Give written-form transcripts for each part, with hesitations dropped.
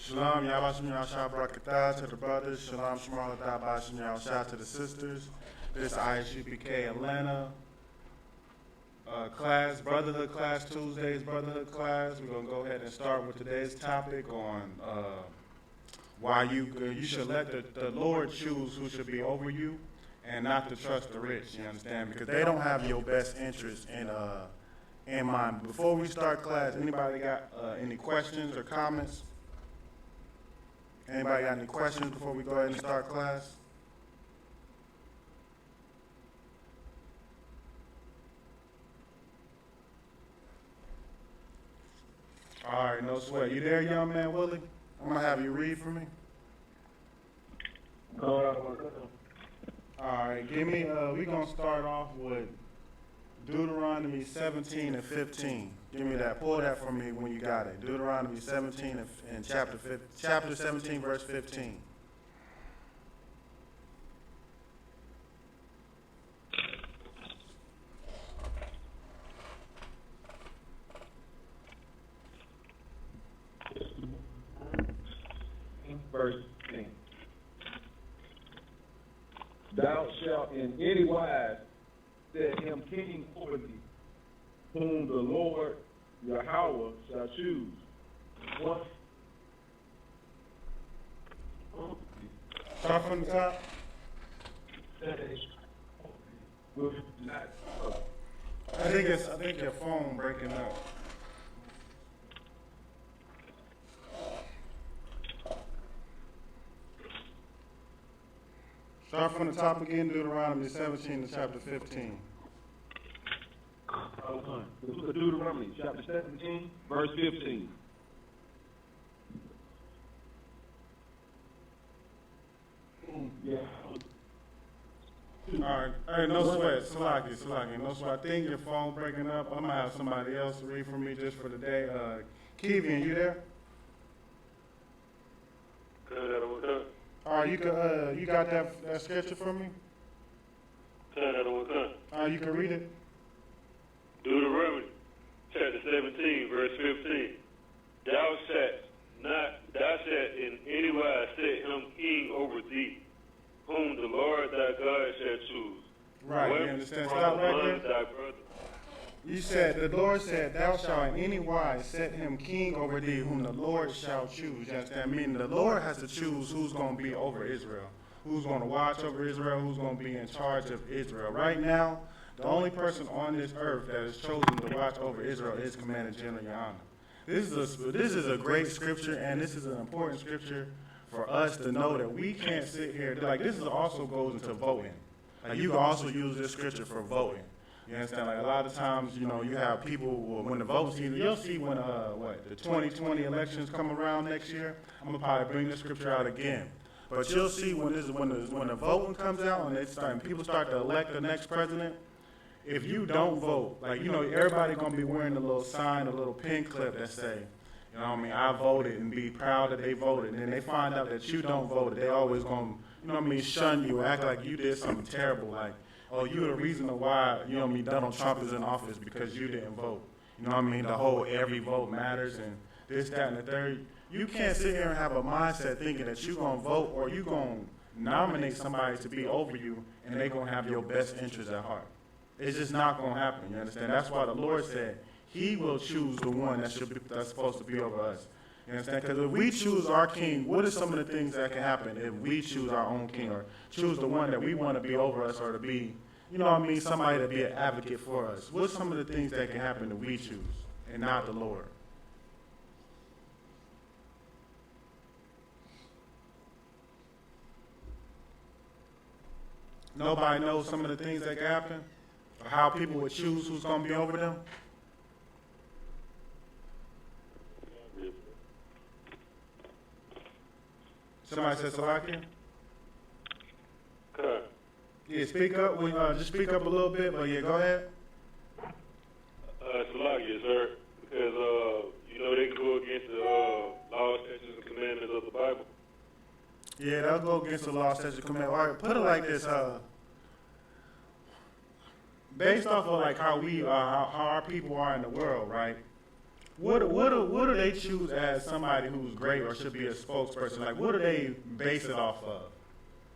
Shalom, Yabashim Yashah Brakatah to the brothers. Shalom, Shmaralatah Bashim Yashah to the sisters. This I.S.U.P.K. Atlanta class, Brotherhood class, Tuesday's Brotherhood class. We're going to go ahead and start with today's topic on why you should let the Lord choose who should be over you and not to trust the rich, you understand? Because they don't have your best interest in mind. Before we start class, anybody got any questions or comments? Anybody got any questions before we go ahead and start class? All right, no sweat. You there, young man Willie? I'm going to have you read for me. All right, give me, we're going to start off with Deuteronomy 17 and 15. Give me that. Pull that for me when you got it. Deuteronomy 17 and chapter 17, verse 15. Verse 10. Thou shalt in any wise set him king over thee, whom the Lord Yahweh shall choose. What? Start from the top. I think your phone breaking up. Start from the top again, Deuteronomy 17 and chapter 15. The book of Deuteronomy, chapter 17, verse 15. Yeah. All right. Hey, no sweat. Salaki. No sweat. I think your phone breaking up. I'm going to have somebody else read for me just for the day. Kevian, you there? All right, you got that scripture for me? You can read it. Deuteronomy chapter 17, verse 15. Thou shalt in any wise set him king over thee, whom the Lord thy God shall choose. Right, you understand? Stop right there. You said, the Lord said, thou shalt in any wise set him king over thee, whom the Lord shall choose. You understand? Meaning the Lord has to choose who's going to be over Israel, who's going to watch over Israel, who's going to be in charge of Israel. Right now, the only person on this earth that is chosen to watch over Israel is Commander General Yahanna. This is a great scripture, and this is an important scripture for us to know that we can't sit here. Like, this also goes into voting. Like, you can also use this scripture for voting. You understand? Like, a lot of times, you have people, when the voting season, you'll see when, the 2020 elections come around next year. I'm going to probably bring this scripture out again. But you'll see when the voting comes out and people start to elect the next president, if you don't vote, like, everybody going to be wearing a little sign, a little pin clip that say, I voted, and be proud that they voted. And then they find out that you don't vote. They always going to, shun you, act like you did something terrible, like, oh, you're the reason why, Donald Trump is in office because you didn't vote. The whole every vote matters and this, that, and the third. You can't sit here and have a mindset thinking that you're going to vote or you're going to nominate somebody to be over you and they're going to have your best interests at heart. It's just not going to happen, you understand? That's why the Lord said he will choose the one that's supposed to be over us. You understand? Because if we choose our king, what are some of the things that can happen if we choose our own king or choose the one that we want to be over us or to be, somebody to be an advocate for us? What's some of the things that can happen if we choose and not the Lord? Nobody knows some of the things that can happen or how people would choose who's going to be over them? Somebody said Salakia? Yeah, speak up. Just speak up a little bit, but yeah, go ahead. Salakia, sir, because, they can go against the laws, statutes, and commandments of the Bible. Yeah, they'll go against the law, statutes, and commandments. All right, put it like this. Based off of like how our people are in the world, right? What do they choose as somebody who's great or should be a spokesperson? Like, what do they base it off of?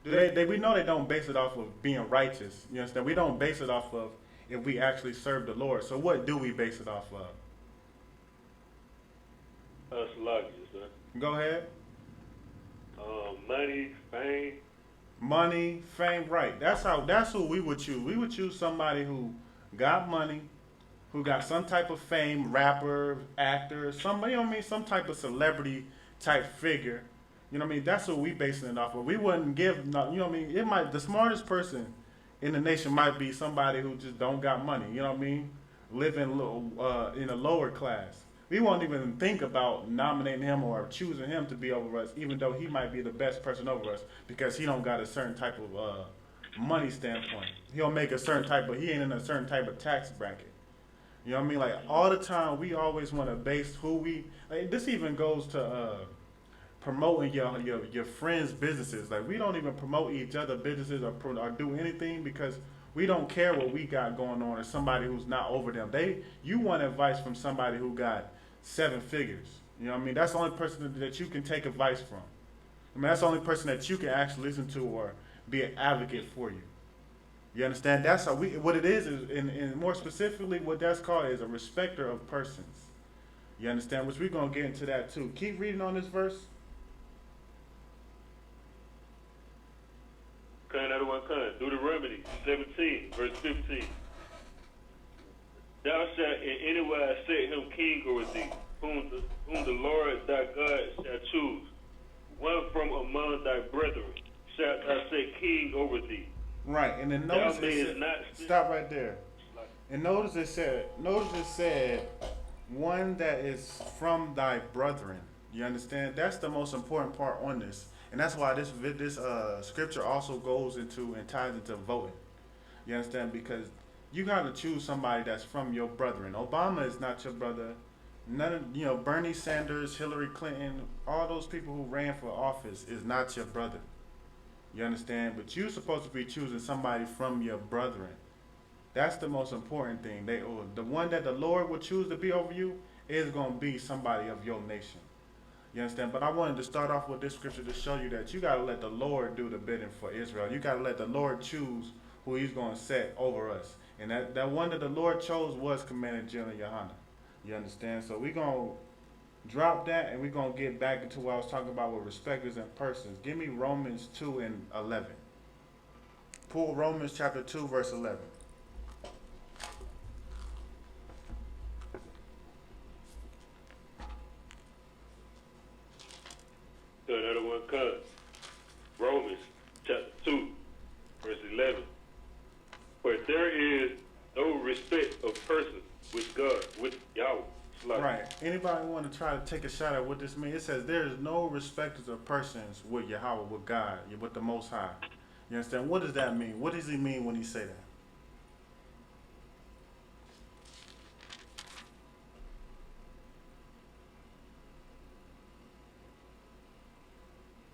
We know they don't base it off of being righteous. You understand? We don't base it off of if we actually serve the Lord. So what do we base it off of? That's lucky, sir. Go ahead. Money, fame. Money, fame, right. That's who we would choose. We would choose somebody who got money, who got some type of fame, rapper, actor, somebody, you know what I mean, some type of celebrity type figure. You know what I mean? That's what we basing it off of. We wouldn't give, you know what I mean? The smartest person in the nation might be somebody who just don't got money. You know what I mean? Living in a lower class. We won't even think about nominating him or choosing him to be over us, even though he might be the best person over us because he don't got a certain type of money standpoint. He'll make a certain type of, he ain't in a certain type of tax bracket. You know what I mean? Like, all the time, we always want to base who we, like, this even goes to promoting your friends' businesses. Like, we don't even promote each other businesses or do anything because we don't care what we got going on or somebody who's not over them. You want advice from somebody who got 7 figures. You know what I mean? That's the only person that you can take advice from. I mean, that's the only person that you can actually listen to or be an advocate for you. You understand? That's how what it is and more specifically, what that's called is a respecter of persons. You understand? Which we're going to get into that too. Keep reading on this verse. Deuteronomy 17, verse 15. Thou shalt in any wise set him king over thee, whom the Lord thy God shall choose. One from among thy brethren shalt thou set king over thee. Right, and then notice stop right there. And notice it said, one that is from thy brethren. You understand? That's the most important part on this. And that's why this scripture also goes into and ties into voting. You understand? Because you got to choose somebody that's from your brethren. Obama is not your brother. None of, Bernie Sanders, Hillary Clinton, all those people who ran for office is not your brother. You understand? But you're supposed to be choosing somebody from your brethren. That's the most important thing. The one that the Lord will choose to be over you is going to be somebody of your nation. You understand? But I wanted to start off with this scripture to show you that you got to let the Lord do the bidding for Israel. You got to let the Lord choose who he's going to set over us. And that one that the Lord chose was Commander General Yahanna. You understand? So we're going to drop that and we're going to get back into what I was talking about with respecters and persons. Give me Romans 2 and 11. Pull Romans chapter 2, verse 11. So another one comes. Romans chapter 2, verse 11. For there is no respect of persons with God, with Yahweh. Right. Anybody want to try to take a shot at what this means? It says there is no respect of persons with Yahweh, with God, with the Most High. You understand? What does that mean? What does he mean when he say that?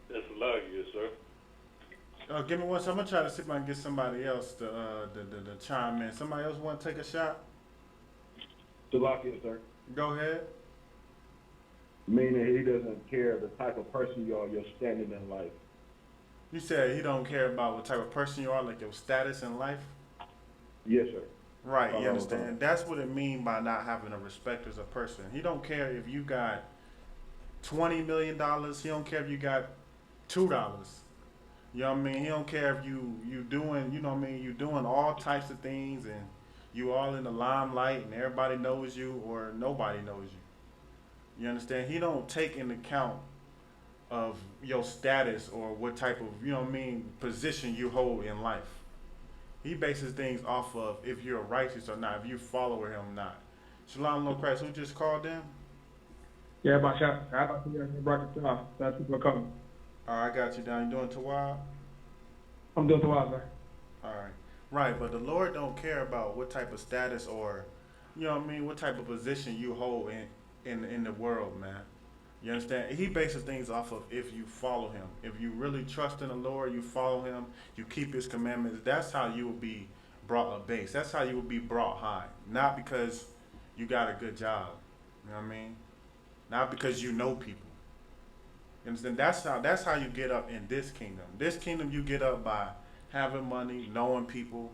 That's a lot, yes, sir. Give me one second. I'm going to try to see if I can get somebody else to chime in. Somebody else want to take a shot? Salakia, sir. Go ahead. Meaning he doesn't care the type of person you are, your standing in life. You said he don't care about what type of person you are, like your status in life? Yes, sir. Right, you understand? That's what it means by not having a respect as a person. He don't care if you got $20 million. He don't care if you got $2. You know what I mean? He don't care if you doing, you know what I mean, you doing all types of things and you all in the limelight and everybody knows you or nobody knows you. You understand? He don't take into account of your status or what type of, you know what I mean, position you hold in life. He bases things off of if you're righteous or not, if you follow him or not. Shalom, Lord Christ, who just called in? Yeah, about shot. I about to get bracket off. That's people are coming. All right, I got you down. You doing Tawab? I'm doing Tawab, sir. All right. Right, but the Lord don't care about what type of status or, you know what I mean, what type of position you hold in the world, man. You understand? He bases things off of if you follow him. If you really trust in the Lord, you follow him, you keep his commandments, that's how you will be brought a base. That's how you will be brought high. Not because you got a good job. You know what I mean? Not because you know people. You understand? That's how you get up in this kingdom. This kingdom you get up by having money, knowing people,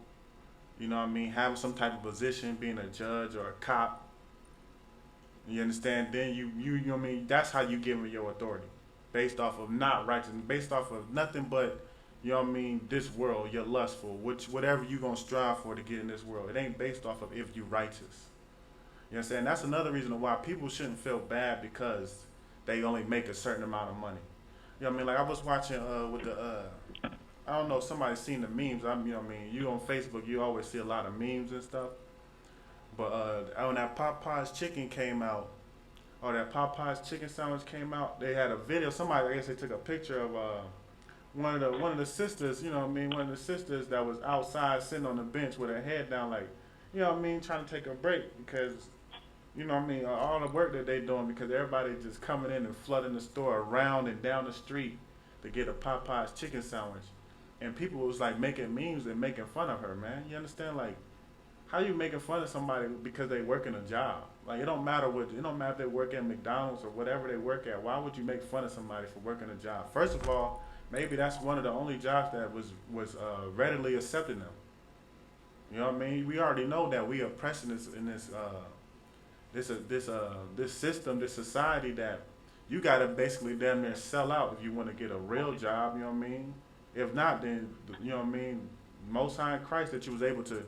you know what I mean, having some type of position, being a judge or a cop. You understand? Then you know what I mean, that's how you give me your authority. Based off of not righteousness, based off of nothing but, you know what I mean, this world, you're lustful, whatever you gonna strive for to get in this world. It ain't based off of if you righteous. You know what I'm saying? That's another reason why people shouldn't feel bad because they only make a certain amount of money. You know what I mean? Like I was watching with the I don't know, somebody seen the memes. You know what I mean? You on Facebook, you always see a lot of memes and stuff. But when that Popeye's chicken came out, or that Popeye's chicken sandwich came out, they had a video. Somebody, I guess they took a picture of one of the sisters. You know what I mean? One of the sisters that was outside sitting on the bench with her head down, like, you know what I mean, trying to take a break because, you know what I mean, all the work that they doing because everybody just coming in and flooding the store around and down the street to get a Popeye's chicken sandwich. And people was like making memes and making fun of her, man. You understand? Like, how you making fun of somebody because they working a job? Like, it don't matter if they work at McDonald's or whatever they work at. Why would you make fun of somebody for working a job? First of all, maybe that's one of the only jobs that was readily accepting them. You know what I mean? We already know that we are oppressing this system, this society that you gotta basically damn near sell out if you want to get a real job. You know what I mean? If not, then you know what I mean. Most High in Christ that you was able to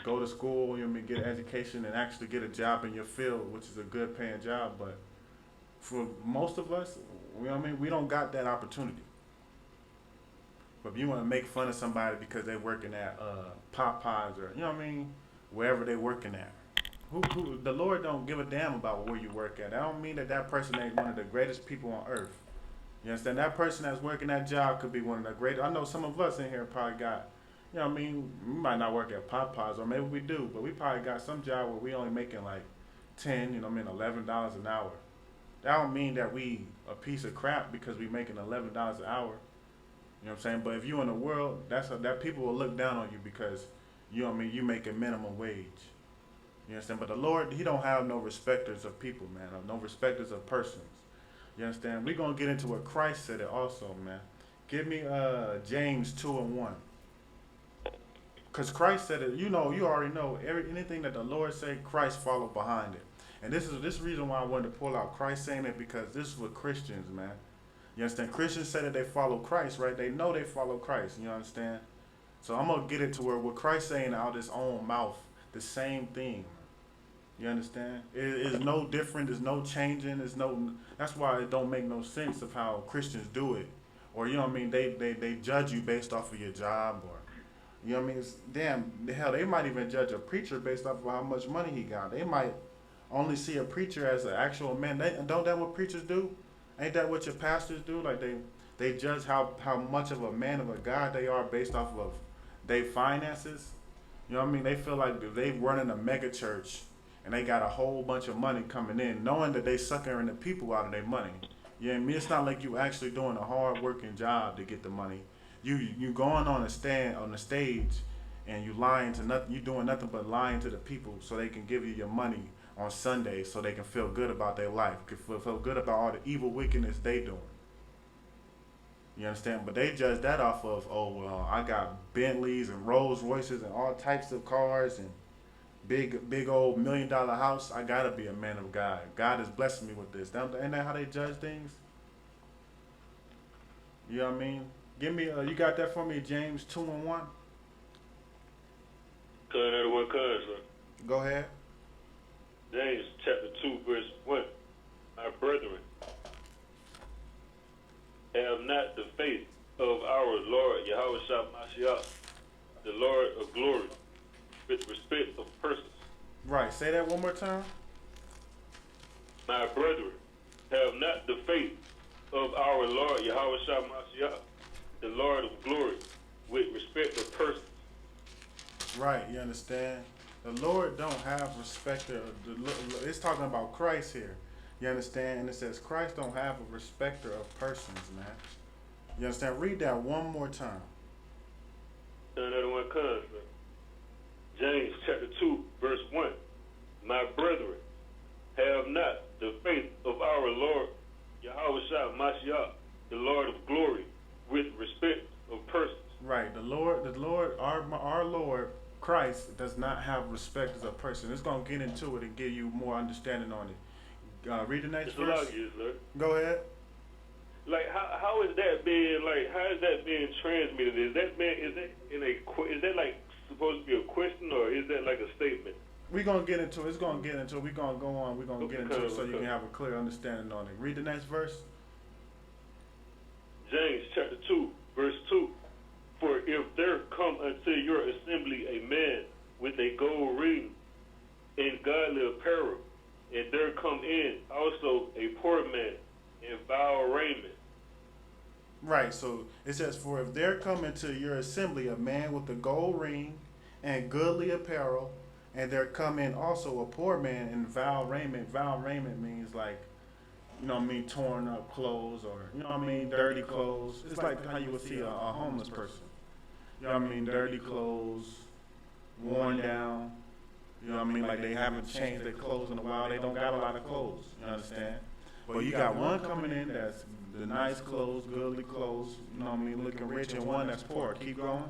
go to school, you know what I mean, get an education and actually get a job in your field, which is a good paying job. But for most of us, you know what I mean, we don't got that opportunity. But if you want to make fun of somebody because they working at Popeyes or, you know what I mean, wherever they working at, the Lord don't give a damn about where you work at. I don't mean that person ain't one of the greatest people on earth. You understand? That person that's working that job could be one of the greatest. I know some of us in here probably got, you know what I mean, we might not work at Popeyes, or maybe we do, but we probably got some job where we only making like 10, you know what I mean, $11 an hour. That don't mean that we a piece of crap because we making $11 an hour. You know what I'm saying? But if you in the world, that people will look down on you because, you know what I mean, you making minimum wage. You understand? But the Lord, He don't have no respecters of people, man, or no respecters of persons. You understand? We're going to get into what Christ said it also, man. Give me James 2:1. Because Christ said it, you already know, anything that the Lord said, Christ followed behind it. And this is reason why I wanted to pull out Christ saying it, because this is what Christians, man. You understand? Christians say that they follow Christ, right? They know they follow Christ, you understand? So I'm going to get it to where what Christ saying out his own mouth, the same thing. You understand? It is no different. There's no changing. That's why it don't make no sense of how Christians do it. Or, you know what I mean? They judge you based off of your job, or, you know what I mean? Hell, they might even judge a preacher based off of how much money he got. They might only see a preacher as an actual man. Don't that what preachers do? Ain't that what your pastors do? Like they judge how much of a man of a God they are based off of their finances. You know what I mean? They feel like if they running a mega church and they got a whole bunch of money coming in, knowing that they suckering the people out of their money. You know what I mean? It's not like you actually doing a hard working job to get the money. You going on the stage and you lying to nothing. You doing nothing but lying to the people so they can give you your money on Sunday so they can feel good about their life, can feel good about all the evil wickedness they doing. You understand? But they judge that off of, oh, well, I got Bentleys and Rolls Royces and all types of cars and big old $1 million house. I gotta be a man of God. God is blessing me with this. Ain't that how they judge things? You know what I mean? Give me, you got that for me, James 2:1? Go ahead. James chapter 2, verse 1. My brethren, have not the faith of our Lord Yahushua, the Lord of glory, with respect of persons. Right. Say that one more time. My brethren, have not the faith of our Lord Yahushua, the Lord of glory, with respect of persons. Right. You understand? The Lord don't have respect of it's talking about Christ here. You understand? And it says Christ don't have a respecter of persons, man. You understand? Read that one more time. Another one comes. James chapter 2, verse 1. My brethren, have not the faith of our Lord Yahushua, the Lord of glory, with respect of persons. Right. The Lord, our Lord Christ does not have respect as a person. It's gonna get into it and give you more understanding on it. Read the next verse. Go ahead. Like how is that being transmitted? Is that like supposed to be a question, or is that like a statement? We're gonna get into it. It's gonna get into it. We're gonna go on. We're gonna get into it so you can have a clear understanding on it. Read the next verse. James chapter 2, verse 2. For if there come unto your assembly a man with a gold ring and godly apparel, and there come in also a poor man in vile raiment. Right, so it says, for if there come into your assembly a man with a gold ring and goodly apparel, and there come in also a poor man in vile raiment. Vile raiment means like, you know what I mean, torn up clothes, or, you know what I mean, dirty clothes. It's like how you would see a homeless person. You know what I mean, dirty clothes, worn down. You know what I mean, like they haven't changed their clothes in a while. They don't got a lot of clothes, you understand? But you got one coming in that's the nice clothes, goodly clothes, you know what I mean, looking rich, and one that's poor. Keep going.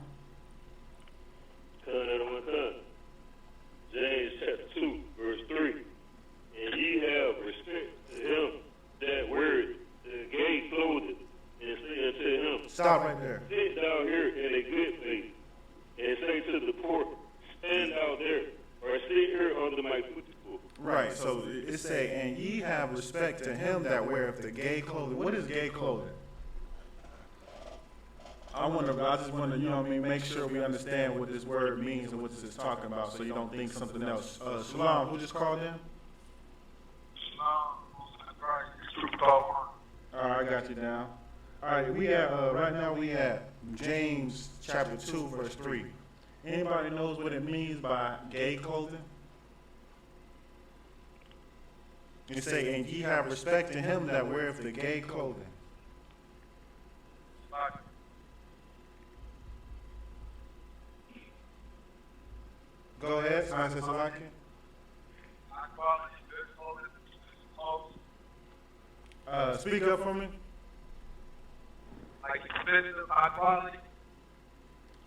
James chapter 2, verse 3. And ye have respect to him that weareth the gay clothing, and say unto him, Stop right there. Sit thou here in a good place, and say to the poor, stand out there, or sit here under my footstool. Right, so it say, and ye have respect to him that weareth the gay clothing. What is gay clothing? I just want to, you know what I mean, make sure we understand what this word means and what this is talking about, so you don't think something else. Shalom, who just called in? All right, I got you down. All right, we at right now we at James chapter 2, verse 3. Anybody knows what it means by gay clothing? It say, and ye have respect to him that weareth the gay clothing. Go ahead, Science and Salaki. Speak up for me. Like expensive, high quality.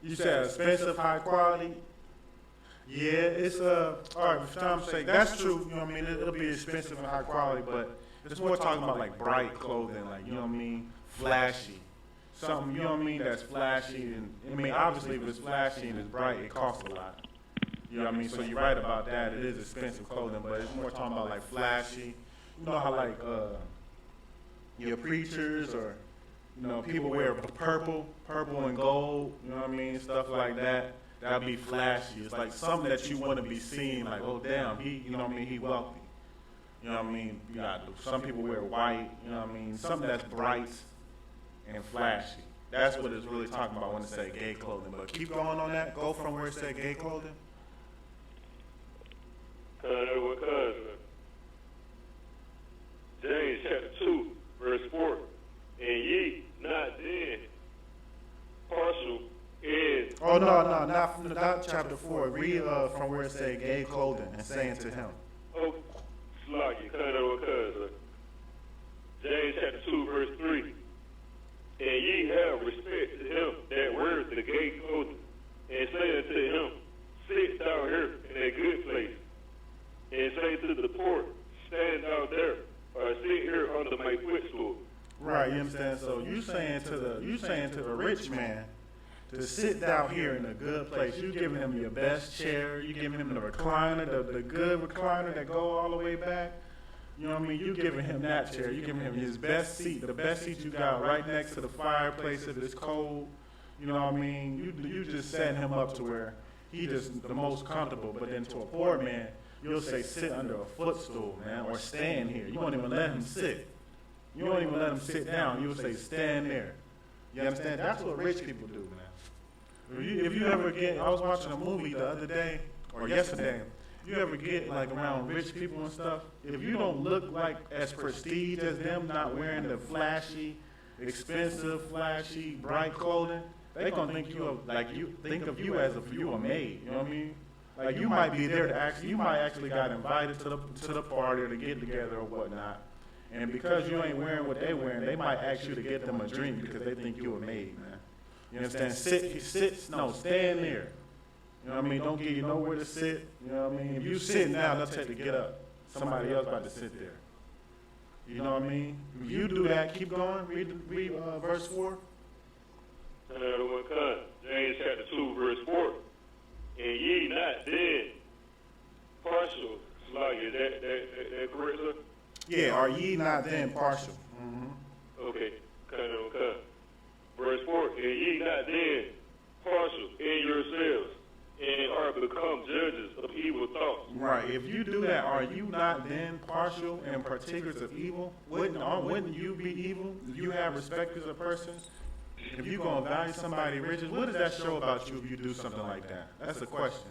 You said expensive, high quality. Yeah, it's all right. For time's sake, that's true. You know what I mean? It'll be expensive and high quality, but it's more talking about like bright clothing, like, you know what I mean, flashy. Something, you know what I mean, that's flashy, and I mean, obviously if it's flashy and it's bright, it costs a lot. You know what I mean? So you're right about that. It is expensive clothing, but it's more talking about like flashy. You know how like your preachers or, you know, people wear purple and gold, you know what I mean, stuff like that. That'll be flashy. It's like something that you want to be seen, like, oh damn, he, you know what I mean, he wealthy. You know what I mean? You got some people wear white, you know what I mean, something that's bright and flashy. That's what it's really talking about when it say gay clothing. But keep going on that. Go from where it said gay clothing. James chapter 2, verse 4. And ye not then partial in. Oh, no, not chapter 4. Read from where it said gay clothing and saying to him. Oh, sluggy, James chapter 2, verse 3. And ye have respect to him that weareth the gay clothing, and say unto him, sit thou here in a good place, and say to the poor, stand out there, or sit here under my footstool. Right, you understand? So you saying to the rich man to sit down here in a good place. You giving him your best chair. You giving him the recliner, the good recliner that go all the way back. You know what I mean? You giving him that chair. You giving him his best seat, the best seat you got right next to the fireplace if it's cold. You know what I mean? You just setting him up to where he just the most comfortable. But then to a poor man, you'll say sit under a footstool, man, or stand here. You won't even let him sit. You won't even let him sit down. You'll say stand there. You understand? That's what rich people do, man. If you ever get, I was watching a movie the other day, or yesterday, you ever get like around rich people and stuff, if you don't look like as prestige as them, not wearing the flashy, expensive, flashy, bright clothing, they gonna think think of you as if you a maid, you know what I mean? Like you might be there to actually, you might actually got invited to the party or to get together or whatnot. And because you ain't wearing what they wearing, they might ask you to get them a drink because they think you a maid, man. You understand? Stand there. You know what I mean? Don't give you nowhere to sit. You know what I mean? If you sitting down, they'll tell you to get up. Somebody else about to sit there. You know what I mean? If you do that, keep going. Read verse 4. James chapter 2, verse 4. And ye not then partial. Like, is that correct, sir? Yeah, are ye not then partial? Mm-hmm. Okay. Verse 4. And ye not then partial in yourselves, and are become judges of evil thoughts. Right. If you do that, are you not then partial and partakers of evil? Wouldn't you be evil? Do you have respect as a person? If you're going to value somebody's riches, what does that show about you if you do something like that? That's a question.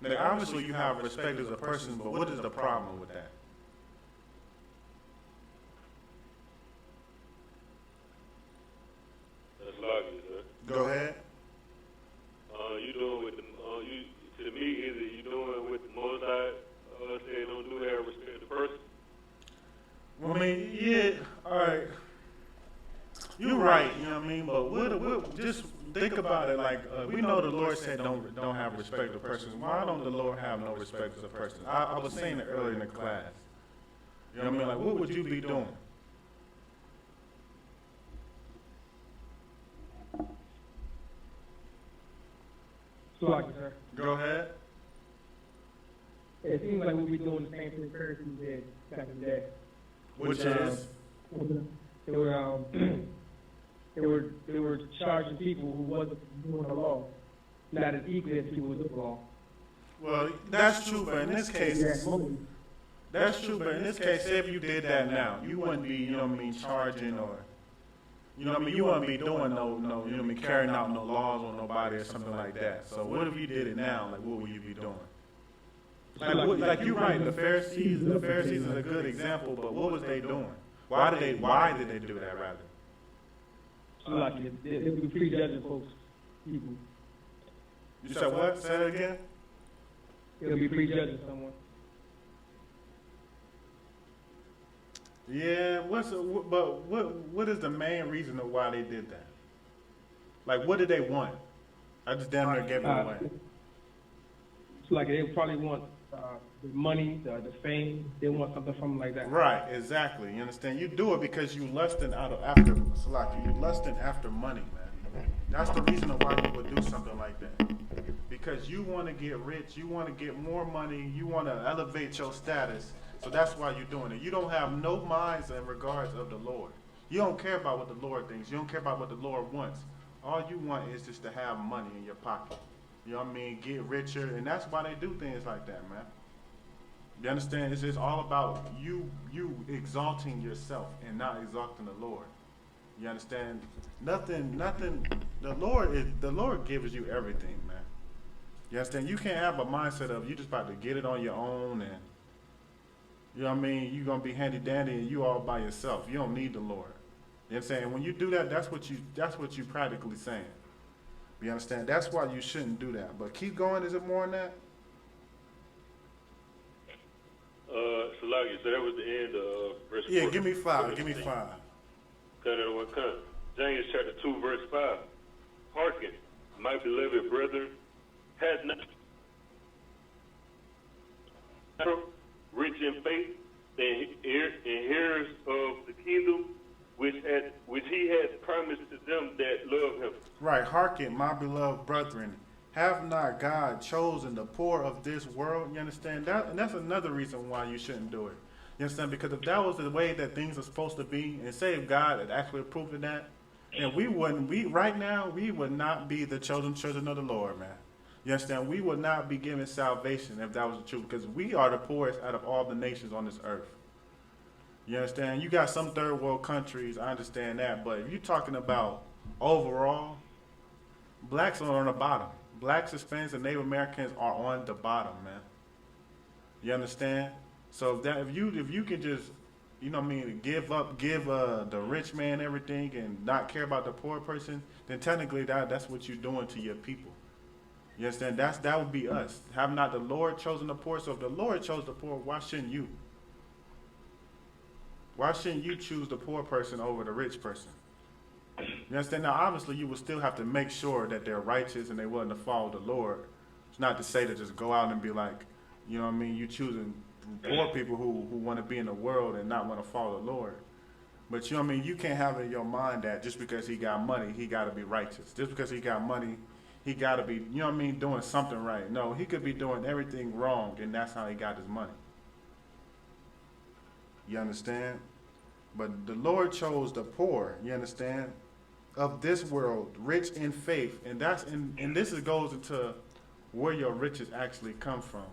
Like, obviously, you have respect as a person, but what is the problem with that? That's logical, sir. Go ahead. You doing with the to me, either you doing with the Most High, say don't do that, respect the person. Well, I mean, yeah, all right. You're right, you know what I mean? But what just think about it like, we know the Lord said don't have respect of persons. Why don't the Lord have no respect of persons? I was saying it earlier in the class. You know what I mean? Like, what would you be doing? Sir. Go ahead. It seems like we'll be doing the same thing Pharisees did back in the day. Which is? They were charging people who wasn't doing the law, not as equally as people who do the law. Well, that's true, but in this case, that's true, but in this case, say if you did that now, you wouldn't be, you know what I mean, charging or, you know what I mean, you wouldn't be doing no, you know what I mean, carrying out no laws on nobody or something like that. So what if you did it now? Like, what would you be doing? Like you're right, the Pharisees is a good example, but what was they doing? Why did they do that rather? Like they would be prejudging folks, people. You said what? Say it again? They'll be prejudging someone. Yeah, what is the main reason of why they did that? Like, what did they want? I just damn near gave it away. It's like they probably want the money, the fame. They want something from them like that. Right, exactly. You understand? You do it because you lusting you lusting after money, man. That's the reason why you would do something like that. Because you want to get rich, you want to get more money, you want to elevate your status. So that's why you're doing it. You don't have no minds in regards of the Lord. You don't care about what the Lord thinks. You don't care about what the Lord wants. All you want is just to have money in your pocket. You know what I mean? Get richer. And that's why they do things like that, man. You understand? It's just all about you exalting yourself and not exalting the Lord. You understand? Nothing, the Lord gives you everything, man. You understand? You can't have a mindset of you just about to get it on your own and, you know what I mean, you're going to be handy-dandy and you all by yourself. You don't need the Lord. You know what I'm saying? When you do that, that's what you practically saying. You understand? That's why you shouldn't do that. But keep going. Is it more than that? So that was the end of verse 4. Yeah, give me 5. Give me 5. James chapter 2, verse 5. Hearken, my beloved brethren, has not rich in faith and hearers of the kingdom which he has promised to them that love him. Right, hearken, my beloved brethren. Have not God chosen the poor of this world? You understand that? And that's another reason why you shouldn't do it. You understand? Because if that was the way that things are supposed to be, and say if God had actually approved of that, then we right now would not be the chosen children of the Lord, man. You understand? We would not be given salvation if that was the truth, because we are the poorest out of all the nations on this earth. You understand? You got some third world countries, I understand that, but if you're talking about overall, blacks are on the bottom. Blacks, Hispanics, and Native Americans are on the bottom, man. You understand? So if you can just, you know what I mean, give the rich man everything and not care about the poor person, then technically that's what you're doing to your people. You understand? That would be us. Have not the Lord chosen the poor? So if the Lord chose the poor, why shouldn't you? Why shouldn't you choose the poor person over the rich person? You understand? Now, obviously, you will still have to make sure that they're righteous and they're willing to follow the Lord. It's not to say to just go out and be like, you know what I mean, you choosing poor people who want to be in the world and not want to follow the Lord. But you know what I mean, you can't have it in your mind that just because he got money, he got to be righteous. Just because he got money, he got to be, you know what I mean, doing something right. No, he could be doing everything wrong, and that's how he got his money. You understand? But the Lord chose the poor, you understand, of this world, rich in faith. And this goes into where your riches actually come from.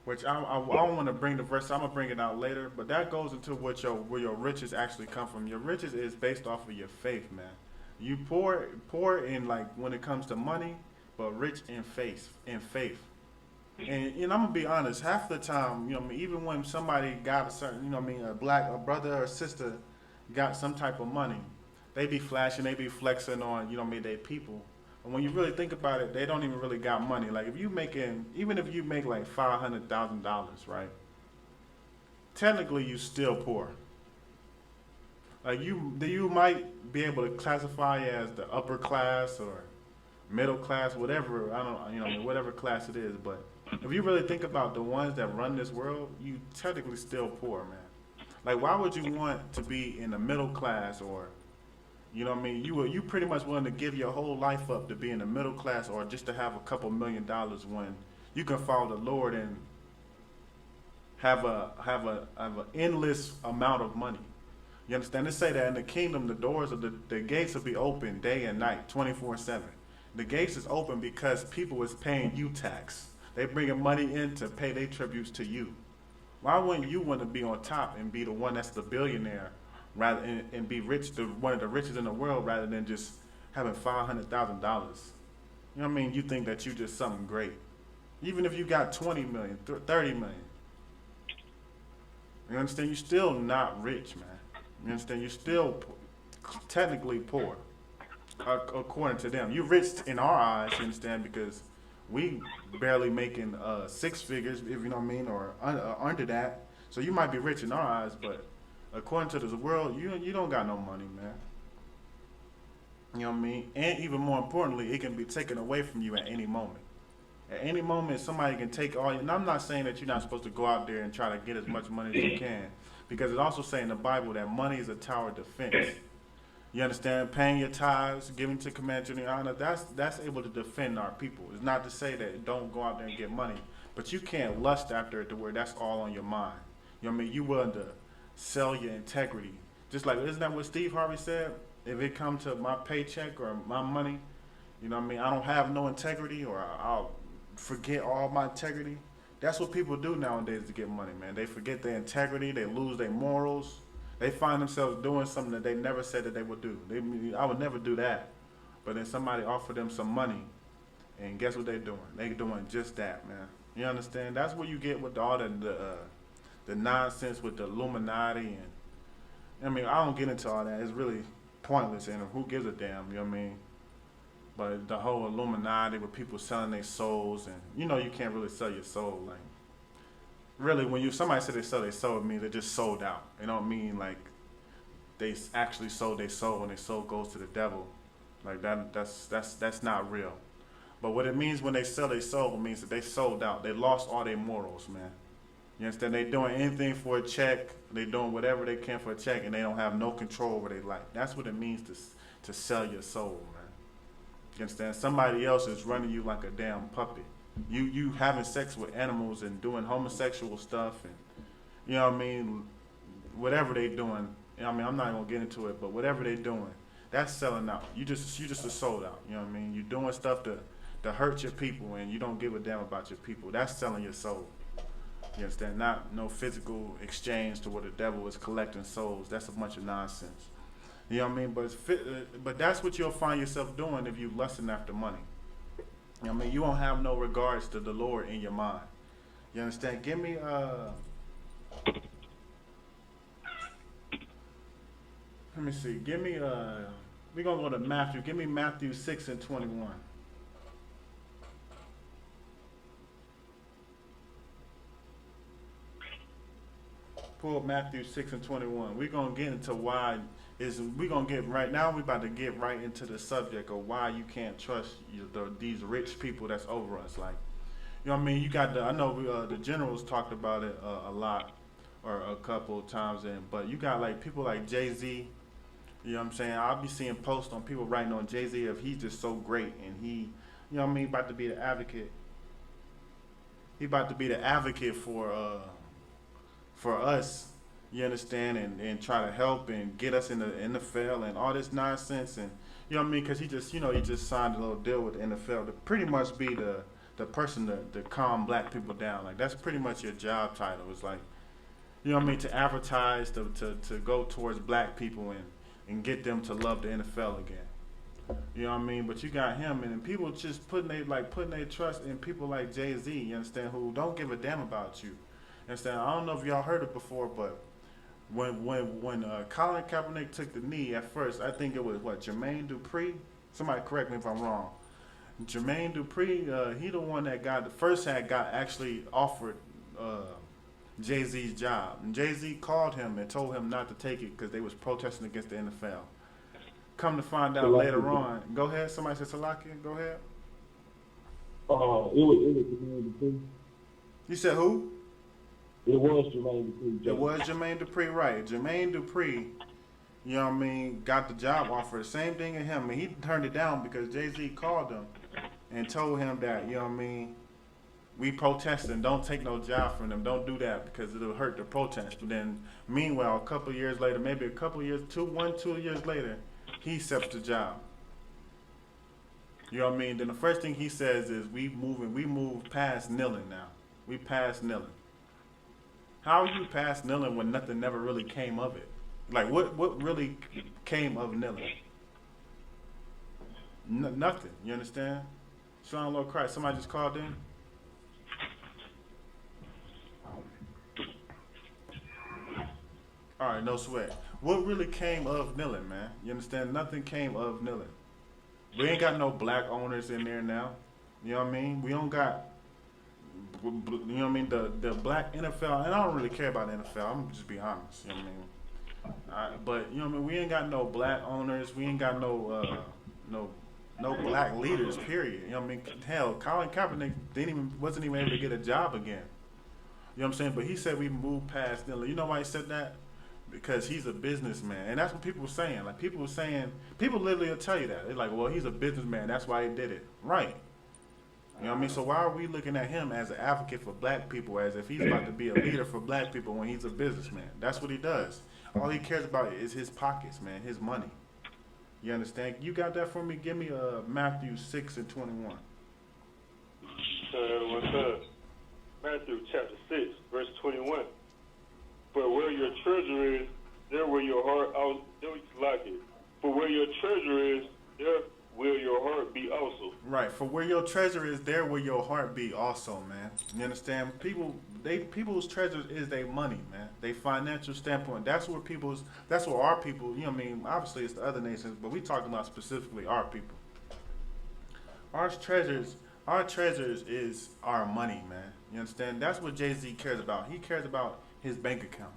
Which I don't want to bring the verse, I'm going to bring it out later, but that goes into where your riches actually come from. Your riches is based off of your faith, man. You poor in, like, when it comes to money, but rich in faith. And I'm gonna be honest, half the time, you know what I mean, even when somebody got a certain, you know what I mean, a brother or sister got some type of money, they be flashing, they be flexing on, you know what I mean, they people. And when you really think about it, they don't even really got money. Like even if you make like $500,000, right? Technically you still poor. Like you might be able to classify as the upper class or middle class, whatever, whatever class it is, but if you really think about the ones that run this world, you technically still poor, man. Like, why would you want to be in the middle class, or, you know what I mean? You pretty much willing to give your whole life up to be in the middle class, or just to have a couple $1 million when you can follow the Lord and have a endless amount of money. You understand? They say that in the kingdom, the doors of the gates will be open day and night, 24/7. The gates is open because people is paying you tax. They bringing money in to pay their tributes to you. Why wouldn't you want to be on top and be the one that's the billionaire, and be rich, one of the richest in the world, rather than just having $500,000? You know what I mean? You think that you just something great, even if you got 20 million, 30 million. You understand? You're still not rich, man. You understand? You're still technically poor, according to them. You're rich in our eyes, you understand, because we barely making 6 figures, if you know what I mean, or under that. So you might be rich in our eyes, but according to this world, you don't got no money, man. You know what I mean? And even more importantly, it can be taken away from you at any moment. At any moment, somebody can take all. And I'm not saying that you're not supposed to go out there and try to get as much money as you can, because it also says in the Bible that money is a tower of defense. You understand? Paying your tithes, giving to command to the honor, that's able to defend our people. It's not to say that don't go out there and get money, but you can't lust after it to where that's all on your mind. You know what I mean? You willing to sell your integrity. Just like, isn't that what Steve Harvey said? If it come to my paycheck or my money, you know what I mean, I don't have no integrity, or I'll forget all my integrity. That's what people do nowadays to get money, man. They forget their integrity, they lose their morals. They find themselves doing something that they never said that they would do. I would never do that. But then somebody offered them some money, and guess what they're doing? They're doing just that, man. You understand? That's what you get with all the nonsense with the Illuminati. And I mean, I don't get into all that. It's really pointless, and who gives a damn, you know what I mean? But the whole Illuminati with people selling their souls, and you know you can't really sell your soul. Like, really, when somebody said they sell their soul, it means they just sold out. It don't mean like they actually sold their soul and their soul goes to the devil. Like that's not real. But what it means when they sell their soul means that they sold out. They lost all their morals, man. You understand? They doing anything for a check. They doing whatever they can for a check, and they don't have no control over their life. That's what it means to sell your soul, man. You understand? Somebody else is running you like a damn puppet. You having sex with animals and doing homosexual stuff, and you know what I mean, whatever they doing. I mean, I'm not gonna get into it, but whatever they doing, that's selling out. You just a sold out. You know what I mean? You doing stuff to hurt your people, and you don't give a damn about your people. That's selling your soul. You understand? Not no physical exchange to where the devil is collecting souls. That's a bunch of nonsense. You know what I mean? But that's what you'll find yourself doing if you lusting after money. You know what I mean? You won't have no regards to the Lord in your mind. You understand? Give me let me see. Give me we're gonna go to Matthew. Give me Matthew 6:21. Pull up Matthew 6 and 21. We're gonna get into why we're gonna get right now. We're about to get right into the subject of why you can't trust these rich people that's over us. Like, you know what I mean? You got I know the generals talked about it a lot or a couple of times, but you got like people like Jay-Z. You know what I'm saying? I'll be seeing posts on people writing on Jay-Z if he's just so great and he, you know what I mean, about to be the advocate. He about to be the advocate for us, you understand, and try to help and get us in the NFL and all this nonsense, and you know what I mean, because he just signed a little deal with the NFL to pretty much be the person to calm black people down. Like, that's pretty much your job title. It's like, you know what I mean, to advertise, to go towards black people and get them to love the NFL again. You know what I mean? But you got him, and people just putting their trust in people like Jay-Z, you understand, who don't give a damn about you. Understand? I don't know if y'all heard it before, but when Colin Kaepernick took the knee at first, I think it was Jermaine Dupri. Somebody correct me if I'm wrong. Jermaine Dupri, he the one that got actually offered Jay-Z's job, and Jay-Z called him and told him not to take it because they was protesting against the NFL. Come to find out later on. Go ahead. Somebody said Salakia. Go ahead. It was Jermaine Dupri. You said who? It was Jermaine Dupri. It was Jermaine Dupri, right? Jermaine Dupri, you know what I mean, got the job offer. Same thing in him, and he turned it down because Jay-Z called him and told him that, you know what I mean, we protesting, don't take no job from them, don't do that because it'll hurt the protest. But then, meanwhile, a couple years later, maybe a couple years, 2 years later, he accepts the job. You know what I mean? Then the first thing he says is, we move past kneeling now. We past kneeling. How are you past kneeling when nothing never really came of it? Like, what really came of kneeling? Nothing. You understand? Shalom, Lord Christ. Somebody just called in. All right, no sweat. What really came of kneeling, man? You understand? Nothing came of kneeling. We ain't got no black owners in there now. You know what I mean? We don't got, you know what I mean, the black NFL, and I don't really care about the NFL. I'm just be honest. You know what I mean? But you know what I mean? We ain't got no black owners. We ain't got no black leaders. Period. You know what I mean? Hell, Colin Kaepernick wasn't even able to get a job again. You know what I'm saying? But he said we moved past kneeling. You know why he said that? Because he's a businessman, and that's what people were saying. Like, people literally will tell you that. They're like, well, he's a businessman, that's why he did it. Right. You know what I mean? So why are we looking at him as an advocate for black people, as if he's about to be a leader for black people when he's a businessman? That's what he does. All he cares about is his pockets, man, his money. You understand? You got that for me? Give me Matthew 6 and 21. What's up? Matthew chapter 6, verse 21. For where your treasure is, there will your heart For where your treasure is, there will your heart be also. Right. For where your treasure is, there will your heart be also, man. You understand? People's treasure is their money, man. They financial standpoint. That's where our people, you know what I mean? Obviously it's the other nations, but we talking about specifically our people. Our treasures is our money, man. You understand? That's what Jay-Z cares about. He cares about his bank account.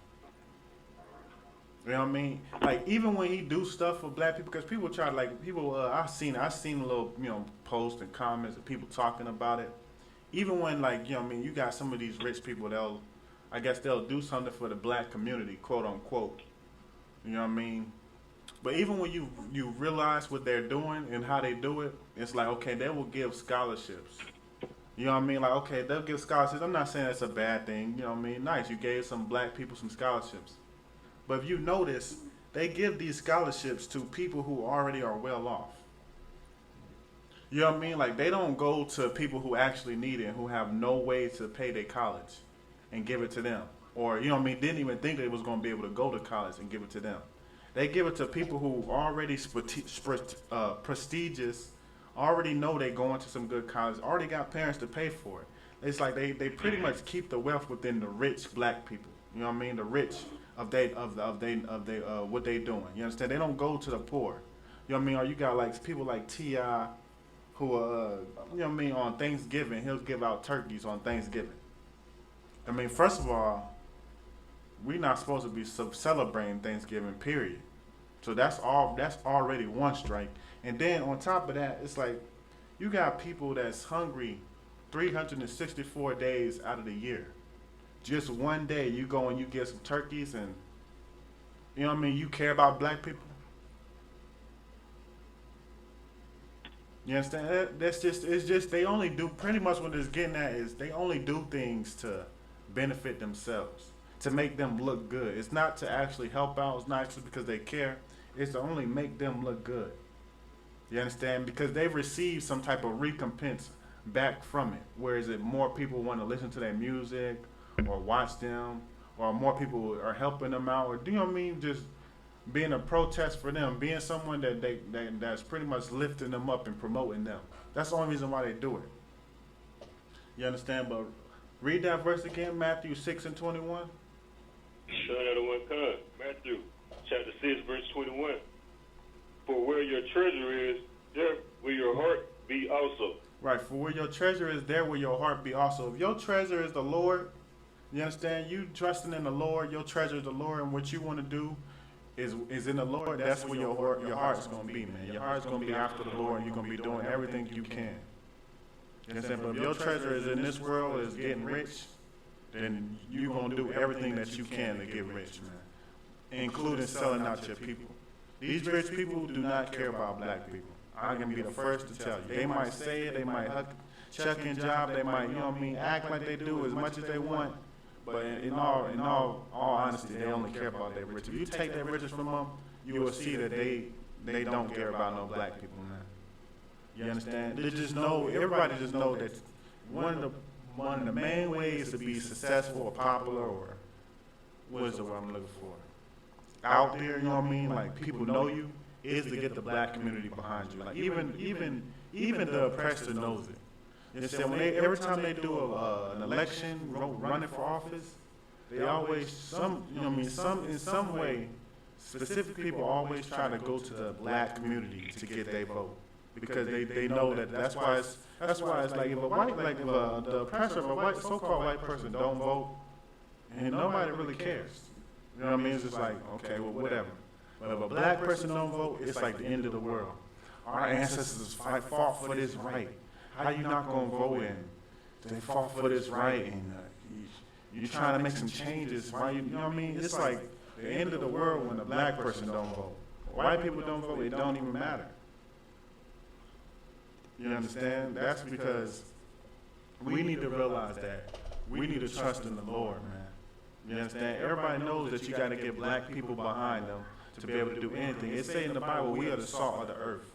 You know what I mean? Like, even when he do stuff for black people, because people try to, like, I've seen a little, you know, posts and comments of people talking about it. Even when, like, you know what I mean, you got some of these rich people, they'll do something for the black community, quote unquote. You know what I mean? But even when you realize what they're doing and how they do it, it's like, okay, they will give scholarships. You know what I mean? Like, okay, they'll give scholarships. I'm not saying that's a bad thing. You know what I mean? Nice. You gave some black people some scholarships. But if you notice, they give these scholarships to people who already are well off. You know what I mean? Like, they don't go to people who actually need it and who have no way to pay their college and give it to them. Or, you know what I mean, didn't even think they was going to be able to go to college and give it to them. They give it to people who already prestigious, already know they going to some good college, already got parents to pay for it. It's like they pretty much keep the wealth within the rich black people. You know what I mean? The rich of what they doing. You understand? They don't go to the poor. You know what I mean? Or you got like people like T.I. who you know what I mean, on Thanksgiving, he'll give out turkeys on Thanksgiving. I mean, first of all, we're not supposed to be celebrating Thanksgiving, period. So that's already one strike. And then on top of that, it's like you got people that's hungry 364 days out of the year. Just one day you go and you get some turkeys and you know what I mean, you care about black people. You understand? It's just they only do pretty much what it's getting at is they only do things to benefit themselves, to make them look good. It's not to actually help out, it's not actually because they care, it's to only make them look good. You understand? Because they've received some type of recompense back from it. Whereas if more people want to listen to their music or watch them, or more people are helping them out, or do you know what I mean? Just being a protest for them, being someone that's pretty much lifting them up and promoting them. That's the only reason why they do it. You understand? But read that verse again, Matthew 6:21. Show that one come. Matthew chapter 6, verse 21. For where your treasure is, there will your heart be also. Right, for where your treasure is, there will your heart be also. If your treasure is the Lord, you understand? You trusting in the Lord, your treasure is the Lord, and what you want to do is in the Lord. That's where your heart's going to be, man. Your heart's going to be after the Lord, and you're going to be doing everything you can. You understand? But if your treasure is in this world, is getting rich, then you're going to do everything that you can to get rich, man, including selling out your people. These rich people do not care about black people. I can be the first to tell you. They might say it, they might check-in job, they might, you know what I mean, act like they do as much as they want, but in all honesty, they only care about their riches. If you take their riches from them, you will see that they don't care about no black people, man. You understand? They just know, everybody just know that one of the main ways to be successful or popular, or what is the word I'm looking for? Out there, you know what I mean? Like people know you, is to get the black community behind you. Like even the oppressor knows it. You said when every time they do an election, running for office, they always in some way, specific people always try to go to the black community to get their vote, because they know that's why it's like if the oppressor of a so-called white person don't vote, and nobody really cares. You know what I mean? It's just like, okay, well, whatever. But if a black person don't vote, it's like the end of the world. Our ancestors fought for this right. How you not going to vote in? They fought for this right, and you're trying to make some changes. Why you know what I mean? It's like the end of the world when a black person don't vote. White people don't vote, it don't even matter. You understand? That's because we need to realize that we need to trust in the Lord, man. You understand? Everybody knows that you got to get black people behind them to be able to do anything. It say in the Bible, we are the salt of the earth.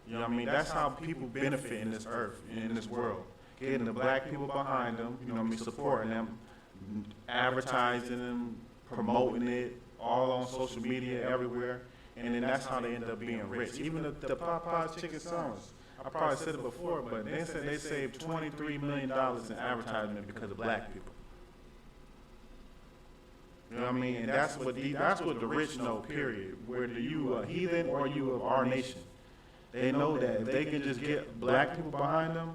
You know what I mean? That's how people benefit in this earth, in this world. Getting the black people behind them, you know what I mean, supporting them, advertising them, promoting it, all on social media, everywhere. And then that's how they end up being rich. Even the Popeye's chicken sandwich, I probably said it before, but they said they saved $23 million in advertisement because of black people. You know what I mean? And that's what the rich know, period. Whether you a heathen or you of our nation. They know that if they can just get black people behind them,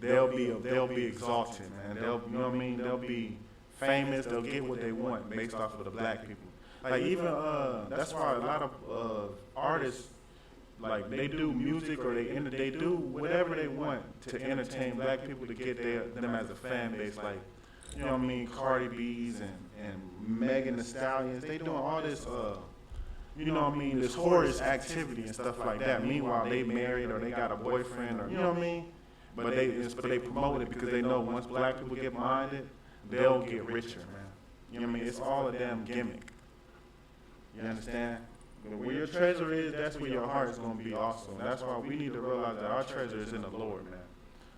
they'll be exalted, man. You know what I mean? They'll be famous, they'll get what they want based off of the black people. Like even that's why a lot of artists, like they do music or they do whatever they want to entertain black people, to get them as a fan base. Like, you know what I mean, Cardi B's and Megan Thee Stallions, they doing all this, you know what I mean, this whorish activity and stuff like that. Meanwhile, they married or they got a boyfriend, or you know what I mean. But they promote it because they know once black people get behind it, they'll get richer, man. You know what I mean? It's all a damn gimmick. You understand? But where your treasure is, that's where your heart is going to be also. And that's why we need to realize that our treasure is in the Lord, man.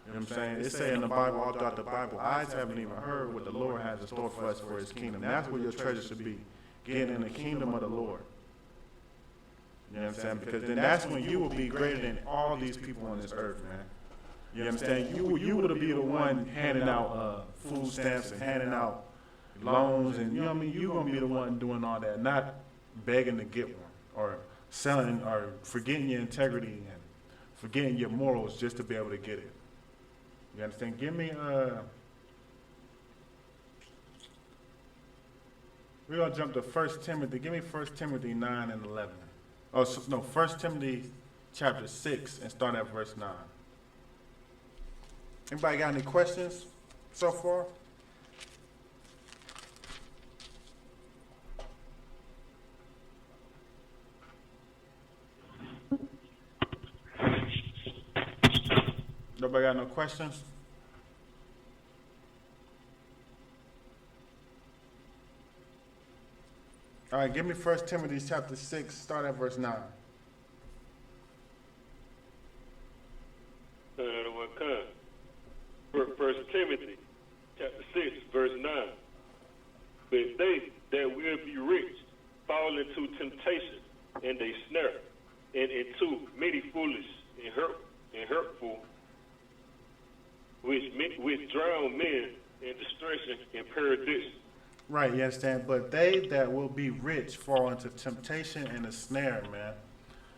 You know what I'm saying? It say in the Bible, all throughout the Bible, eyes haven't even heard what the Lord has in store for us for his kingdom. That's where your treasure should be, getting in the kingdom of the Lord. You know what I'm saying? Because then that's when you will be greater than all these people on this earth, man. You understand? You will be the one handing out food stamps and handing out loans, and you know what I mean? You're going to be the one doing all that, not begging to get one, or selling, or forgetting your integrity and forgetting your morals just to be able to get it. You understand? Give me We're going to jump to 1 Timothy. Give me 1 Timothy 9 and 11. Oh, so, no, 1 Timothy chapter 6 and start at verse 9. Anybody got any questions so far? Nobody got no questions? All right, give me 1 Timothy chapter 6, start at verse 9. First Timothy chapter 6, verse 9. But they that will be rich fall into temptation and a snare, and into many foolish and hurtful, which drown men in destruction and perdition. Right, you understand? But they that will be rich fall into temptation and a snare, man.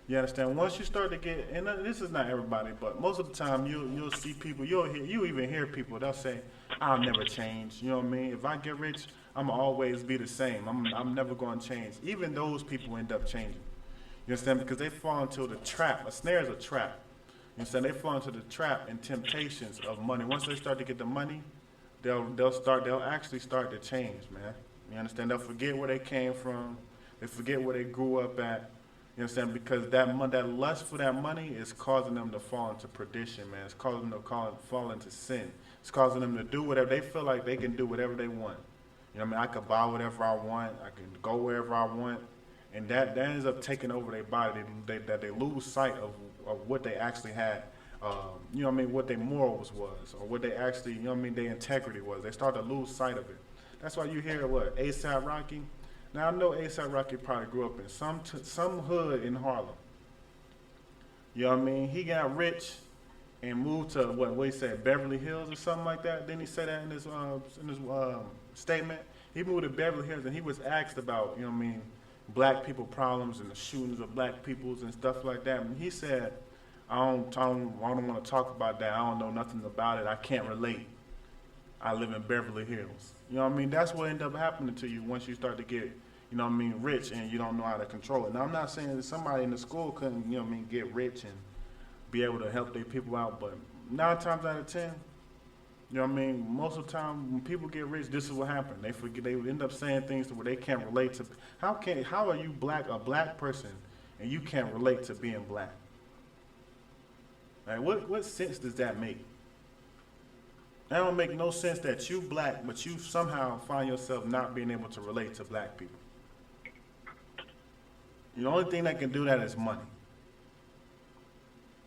You understand? Once you start to get, and this is not everybody, but most of the time you'll see people, you even hear people, they'll say, I'll never change. You know what I mean? If I get rich, I'm going to always be the same. I'm never going to change. Even those people end up changing. You understand? Because they fall into the trap. A snare is a trap. You understand? They fall into the trap and temptations of money. Once they start to get the money, they'll actually start to change, man. You understand? They'll forget where they came from. They forget where they grew up at. You understand? Because that lust for that money is causing them to fall into perdition, man. It's causing them to fall into sin. It's causing them to do whatever. They feel like they can do whatever they want. You know what I mean? I could buy whatever I want. I can go wherever I want. And that ends up taking over their body. They lose sight of what they actually had. You know what I mean? What their morals was, or what they actually, you know what I mean, their integrity was. They start to lose sight of it. That's why you hear what, A$AP Rocky? Now I know A$AP Rocky probably grew up in some hood in Harlem. You know what I mean? He got rich and moved to what he said, Beverly Hills or something like that. Didn't he say that in his statement? He moved to Beverly Hills and he was asked about, you know what I mean, black people problems and the shootings of black peoples and stuff like that. And he said, I don't want to talk about that. I don't know nothing about it. I can't relate. I live in Beverly Hills. You know what I mean? That's what ended up happening to you once you start to get, you know what I mean, rich and you don't know how to control it. Now, I'm not saying that somebody in the school couldn't, you know what I mean, get rich and be able to help their people out, but 9 times out of 10, you know what I mean, most of the time when people get rich, this is what happened. They forget, they would end up saying things to where they can't relate to. How are you a black person, and you can't relate to being black? Like, what sense does that make? That don't make no sense that you black, but you somehow find yourself not being able to relate to black people. The only thing that can do that is money.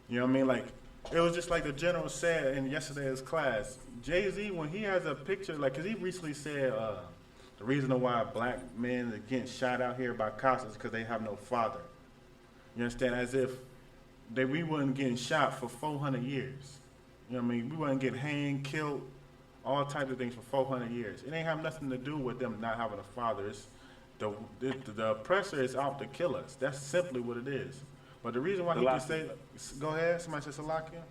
You know what I mean? Like, it was just like the general said in yesterday's class. Jay-Z, when he has a picture, like, because he recently said the reason why black men are getting shot out here by cops is because they have no father. You understand? As if we weren't getting shot for 400 years. You know what I mean? We weren't getting hanged, killed, all types of things for 400 years. It ain't have nothing to do with them not having a father. It's the oppressor is out to kill us. That's simply what it is. But the reason why he can say, go ahead, somebody said Salakia?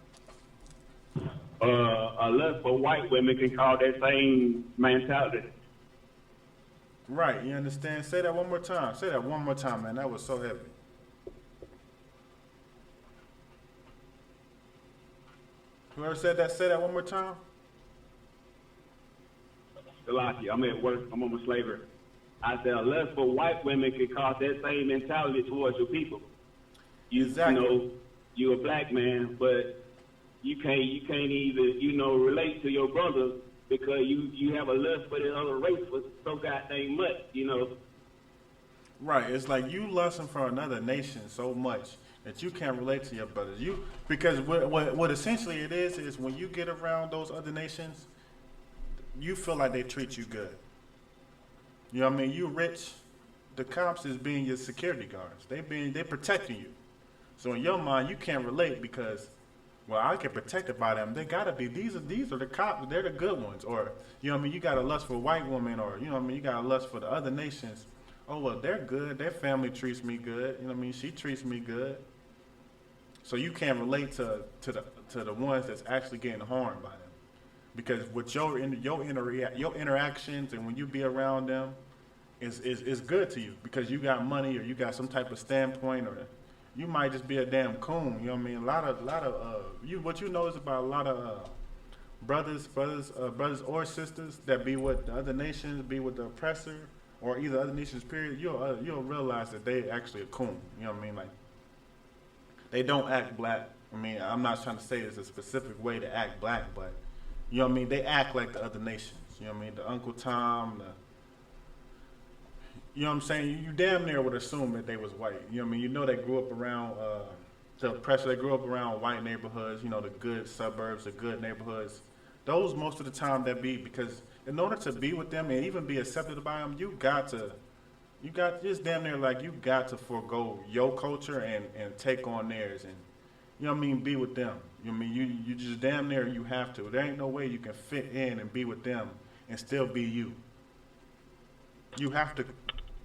Unless for white women can call that same mentality. Right, you understand? Say that one more time. Say that one more time, man. That was so heavy. Whoever said that, say that one more time. Salakia, I'm at work. I'm on my slavery. I said, unless for white women can cause that same mentality towards your people. Exactly. You know, you're a black man, but you can't even, relate to your brother because you have a lust for the other race for so goddamn much, Right. It's like you lusting for another nation so much that you can't relate to your brothers. Because what essentially it is when you get around those other nations, you feel like they treat you good. You know what I mean? You rich, the cops is being your security guards. They protecting you. So in your mind, you can't relate because, well, I get protected by them. They gotta be. These are the cops. They're the good ones. Or, you know what I mean? You got a lust for white women, or, you know what I mean? You got a lust for the other nations. Oh, well, they're good. Their family treats me good. You know what I mean? She treats me good. So you can't relate to the ones that's actually getting harmed by them. Because with your interactions and when you be around them, is good to you because you got money or you got some type of standpoint, or you might just be a damn coon. You know what I mean? A lot of what you know is about a lot of brothers or sisters that be with the other nations, be with the oppressor, or either other nations. Period. You'll realize that they actually a coon. You know what I mean? Like they don't act black. I mean, I'm not trying to say it's a specific way to act black, but you know what I mean? They act like the other nations. You know what I mean? The Uncle Tom, you know what I'm saying? You damn near would assume that they was white. You know what I mean? You know they grew up around the oppressor. They grew up around white neighborhoods. You know, the good suburbs, the good neighborhoods. Those most of the time that be, because in order to be with them and even be accepted by them, you got just damn near like you got to forego your culture and take on theirs, and you know what I mean, be with them. You know what I mean? You just damn near you have to. There ain't no way you can fit in and be with them and still be you. You have to,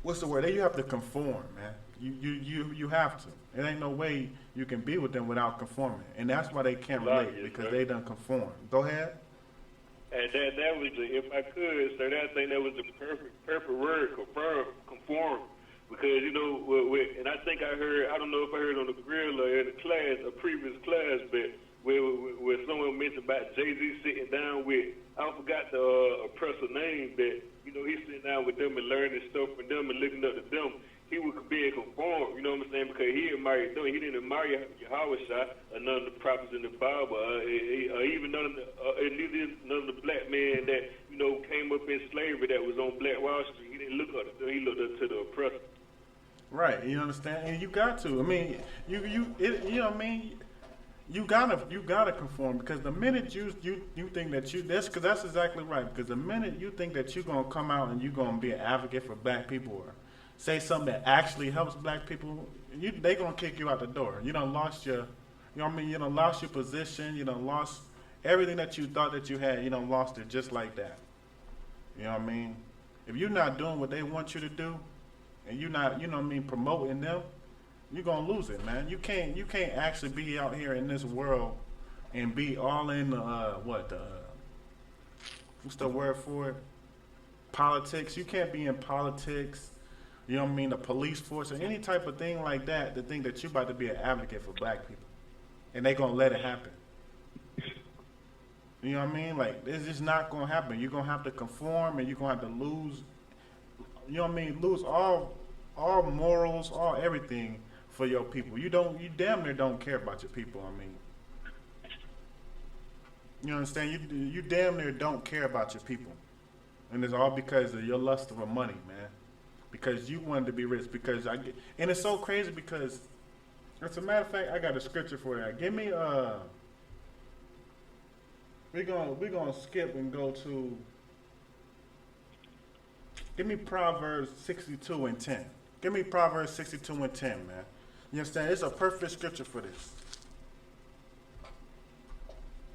what's the word? You have to conform, man. You have to. There ain't no way you can be with them without conforming. And that's why they can't relate, because they done conform. Go ahead. And that was if I could, sir, I think that was the perfect word, conform. Because, you know, and I think I don't know if I heard on the grill or in the class, a previous class, but where someone mentioned about Jay-Z sitting down with, I forgot the oppressor name, but, you know, he's sitting down with them and learning stuff from them and looking up to them. He was being conformed, you know what I'm saying, because he admired them. He didn't admire Yahanna or none of the prophets in the Bible, even none of the black men that, you know, came up in slavery that was on Black Wall Street. He didn't look up to them. He looked up to the oppressor. Right, you understand? And you got to. I mean, you know what I mean? You gotta conform, because the minute you think that that's exactly right. Because the minute you think that you're gonna come out and you're gonna be an advocate for black people or say something that actually helps black people, they gonna kick you out the door. You done lost your, you know what I mean? You done lost your position. You done lost everything that you thought that you had. You done lost it just like that. You know what I mean? If you're not doing what they want you to do, and you're not, you know what I mean, promoting them, you're gonna lose it, man. You can't actually be out here in this world and be all in what's the word for it? Politics. You can't be in politics. You know what I mean? The police force or any type of thing like that. To think that you're about to be an advocate for black people, and they gonna let it happen. You know what I mean? Like, it's just not gonna happen. You're gonna have to conform, and you're gonna have to lose. You know what I mean? Lose all morals, all everything for your people. You damn near don't care about your people. I mean, you understand? You damn near don't care about your people, and it's all because of your lust for money, man. Because you wanted to be rich. And it's so crazy because, as a matter of fact, I got a scripture for that. Give me we're gonna skip and go to. Give me Proverbs 62 and 10. Give me Proverbs 62 and 10, man. You understand? It's a perfect scripture for this.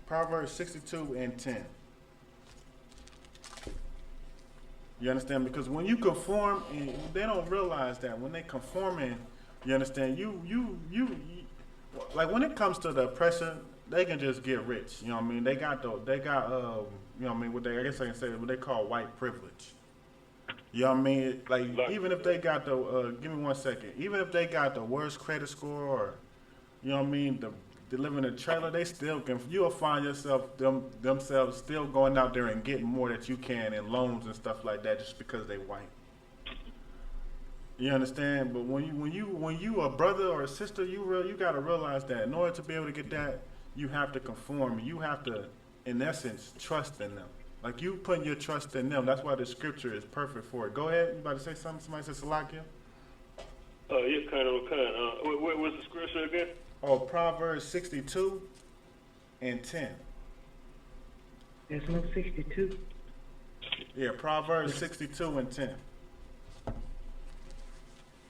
Proverbs 62 and 10. You understand? Because when you conform, and they don't realize that when they conforming, you understand? You like when it comes to the oppression, they can just get rich. You know what I mean? They got you know what I mean? I guess I can say what they call white privilege. You know what I mean? Like, even if they got the, give me 1 second. Even if they got the worst credit score, or, you know what I mean, they live in a trailer, they still can, you'll find themselves still going out there and getting more that you can in loans and stuff like that just because they white. You understand? But when you a brother or a sister, you got to realize that in order to be able to get that, you have to conform. You have to, in essence, trust in them. Like, you putting your trust in them. That's why the scripture is perfect for it. Go ahead. You about to say something? Somebody said Salakia? Yeah, kind of. What's the scripture again? Oh, Proverbs 62 and 10. There's no 62. Yeah, Proverbs 62 and 10.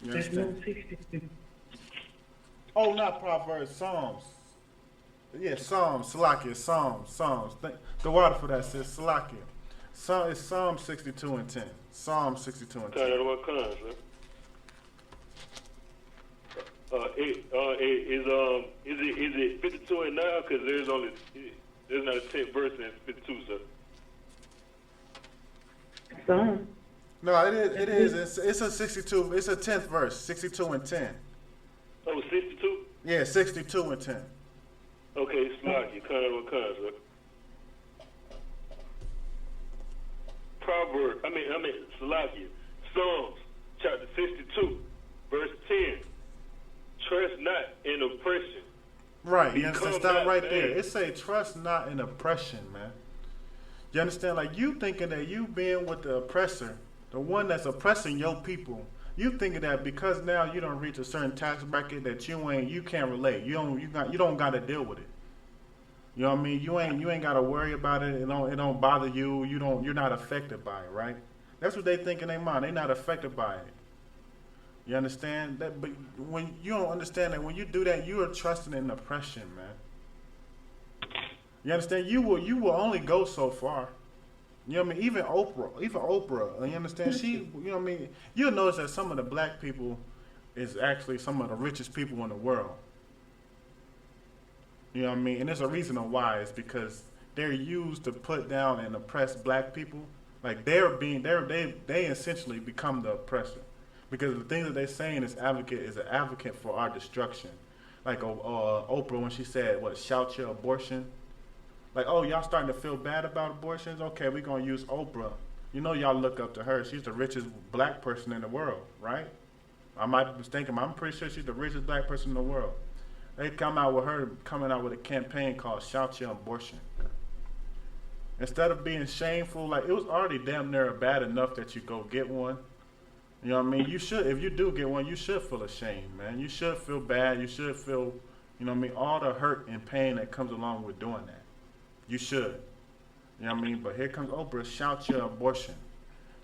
You There's no understand? 62. Oh, not Proverbs, Psalms. Yeah, Psalms, Salakia, Psalms. The water for that says Salakia. It's Psalm 62 and 10. Psalm 62 and 10. Kind of what comes, sir. Is it 52 and 9? Because there's not a 10th verse in 52, sir. Psalm. No, it is. It's a 62. It's a 10th verse, 62 and 10. Oh, 62? Yeah, 62 and 10. Okay, Slocky, sir. Slocky. Psalms, chapter 62, verse 10. Trust not in oppression. Right, you understand? Become Stop not right vain. there. It say, trust not in oppression, man. You understand? Like, you thinking that you being with the oppressor, the one that's oppressing your people, you thinking that because now you don't reach a certain tax bracket that you can't relate. You don't got to deal with it. You know what I mean? You ain't got to worry about it. It don't bother you. You're not affected by it, right? That's what they think in their mind. They're not affected by it. You understand that? But when you don't understand that, when you do that, you are trusting in oppression, man. You understand? You will only go so far. You know what I mean? Even Oprah, you understand? She, you know what I mean? You'll notice that some of the black people is actually some of the richest people in the world. You know what I mean? And there's a reason why. It's because they're used to put down and oppress black people. Like they essentially become the oppressor. Because the things that they're saying is an advocate for our destruction. Like Oprah when she said, shout your abortion. Like, oh, y'all starting to feel bad about abortions? Okay, we're going to use Oprah. You know y'all look up to her. She's the richest black person in the world, right? I might be mistaken, I'm pretty sure she's the richest black person in the world. They coming out with a campaign called Shout Your Abortion. Instead of being shameful, like it was already damn near bad enough that you go get one. You know what I mean? You should, if you do get one, you should feel ashamed, man. You should feel bad. You should feel, you know what I mean, all the hurt and pain that comes along with doing that. You should. You know what I mean? But here comes Oprah, shout your abortion.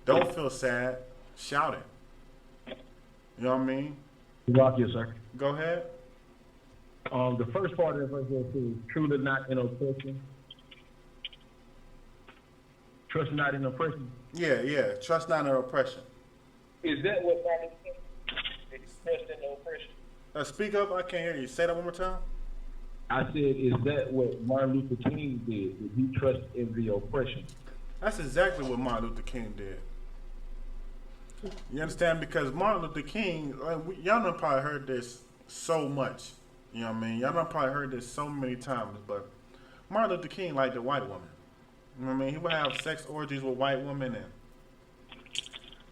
Don't feel sad, shout it. You know what I mean? Rock you, sir. Go ahead. The first part of the verse is truly not in oppression. Trust not in oppression. Yeah. Trust not in oppression. Is that what Martin Luther King expressed in the oppression? Speak up, I can't hear you. Say that one more time. I said, is that what Martin Luther King did? Did he trust in the oppression? That's exactly what Martin Luther King did. You understand? Because Martin Luther King, y'all done probably heard this so much. You know what I mean? Y'all done probably heard this so many times, but Martin Luther King liked a white woman. You know what I mean? He would have sex orgies with white women and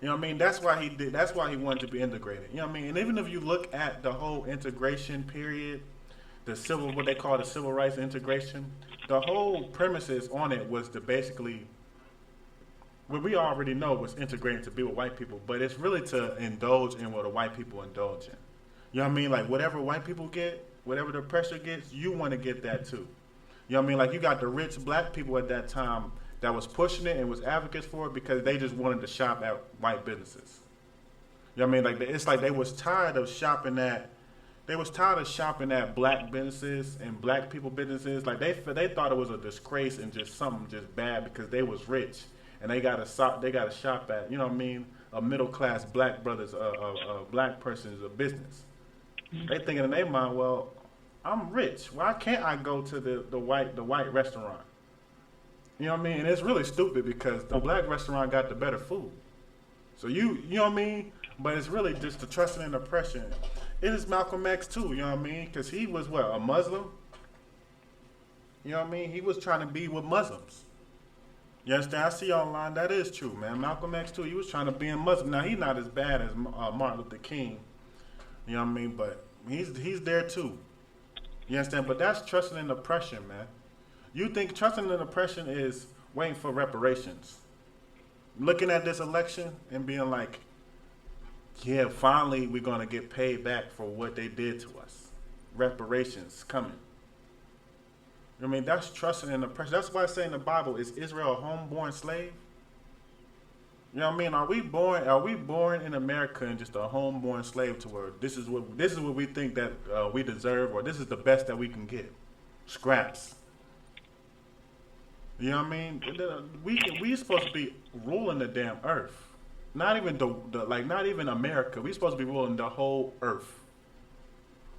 you know what I mean? That's why he did. That's why he wanted to be integrated. You know what I mean? And even if you look at the whole integration period, what they call the civil rights integration, the whole premises on it was to basically, what we already know was integrating to be with white people, but it's really to indulge in what the white people indulge in. You know what I mean? Like whatever white people get, whatever the oppressor gets, you want to get that too. You know what I mean? Like you got the rich black people at that time that was pushing it and was advocates for it because they just wanted to shop at white businesses. You know what I mean? Like it's like they was tired of shopping at black businesses and black people businesses. Like they thought it was a disgrace and just something just bad because they was rich and they got to shop at, you know what I mean, a middle class black brothers, a black person's business. They thinking in their mind, well, I'm rich. Why can't I go to the white restaurant? You know what I mean? And it's really stupid because the black restaurant got the better food. So you know what I mean? But it's really just the trusting and oppression. It is Malcolm X too, you know what I mean? Because he was a Muslim? You know what I mean? He was trying to be with Muslims. You understand? I see online, that is true, man. Malcolm X too, he was trying to be a Muslim. Now, he's not as bad as Martin Luther King. You know what I mean? But he's there too. You understand? But that's trusting in oppression, man. You think trusting in oppression is waiting for reparations. Looking at this election and being like, yeah, finally we're going to get paid back for what they did to us. Reparations coming. I mean, that's trusting in oppression. That's why I say in the Bible, is Israel a homeborn slave? You know what I mean? Are we born in America and just a homeborn slave to where this is what we think that we deserve, or this is the best that we can get? Scraps. You know what I mean? We supposed to be ruling the damn earth. Not even not even America. We supposed to be ruling the whole earth.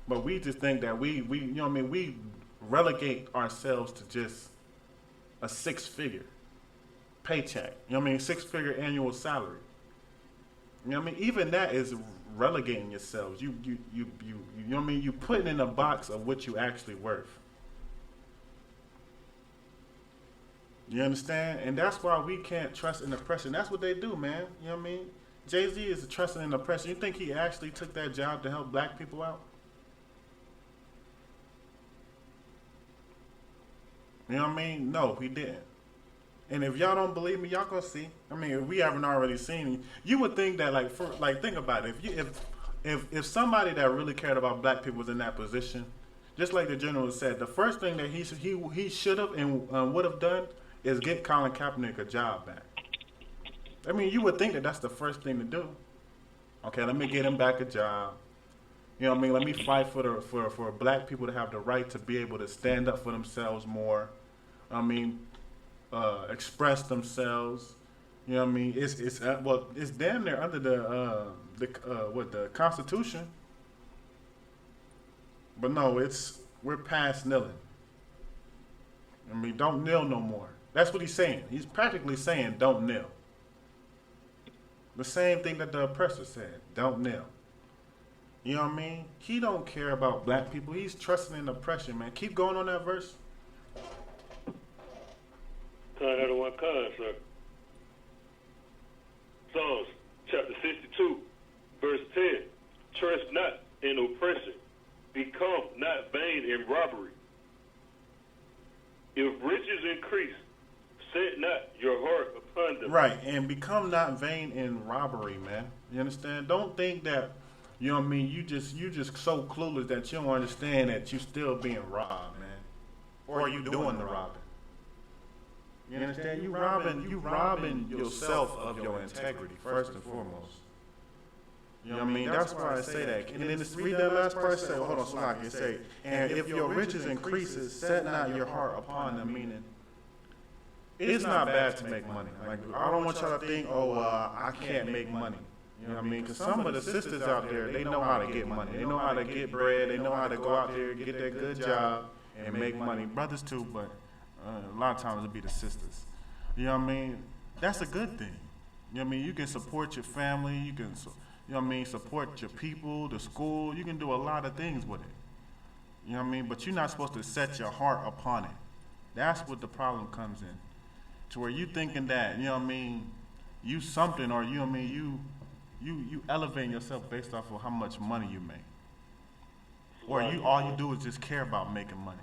But we just think that we you know what I mean, we relegate ourselves to just a 6-figure paycheck. You know what I mean? 6-figure annual salary. You know what I mean? Even that is relegating yourselves. You know what I mean? You putting in a box of what you actually worth. You understand? And that's why we can't trust in oppression. That's what they do, man. You know what I mean? Jay-Z is trusting in oppression. You think he actually took that job to help black people out? You know what I mean? No, he didn't. And if y'all don't believe me, y'all gonna see. I mean, if we haven't already seen, you would think that think about it. If somebody that really cared about black people was in that position, just like the general said, the first thing that he should have and would have done is get Colin Kaepernick a job back. I mean, you would think that that's the first thing to do. Okay, let me get him back a job. You know what I mean? Let me fight for black people to have the right to be able to stand up for themselves more. I mean, express themselves. You know what I mean? It's damn near under the Constitution. But no, we're past kneeling. I mean, don't kneel no more. That's what he's saying. He's practically saying, don't kneel. The same thing that the oppressor said, don't kneel. You know what I mean? He don't care about black people. He's trusting in oppression, man. Keep going on that verse. Sir. Psalms chapter 62, verse 10. Trust not in oppression. Become not vain in robbery. If riches increase, set not your heart upon them. Right, and become not vain in robbery, man. You understand? Don't think that, you know what I mean, you just so clueless that you don't understand that you still being robbed, man. Or are you doing the robbing? You understand? You robbing yourself of your integrity, first and foremost. You know what I mean? That's why I say that. And then just read that last part. Say, hold on, so I can say, and if your riches increases, set not your heart upon them. Meaning, it's not bad to make money. Like, I don't want y'all to think, I can't make money. You know what I mean? Because some of the sisters out there, they know how to get money. They know how to get bread. They know how to go out there, get that good job, and make money. Brothers too, but a lot of times it'll be the sisters. You know what I mean? That's a good thing. You know what I mean? You can support your family. You can, you know what I mean, support your people, the school. You can do a lot of things with it. You know what I mean? But you're not supposed to set your heart upon it. That's what the problem comes in. To where you thinking that, you know what I mean, you something, or you know what I mean, you elevating yourself based off of how much money you make. Or all you do is just care about making money.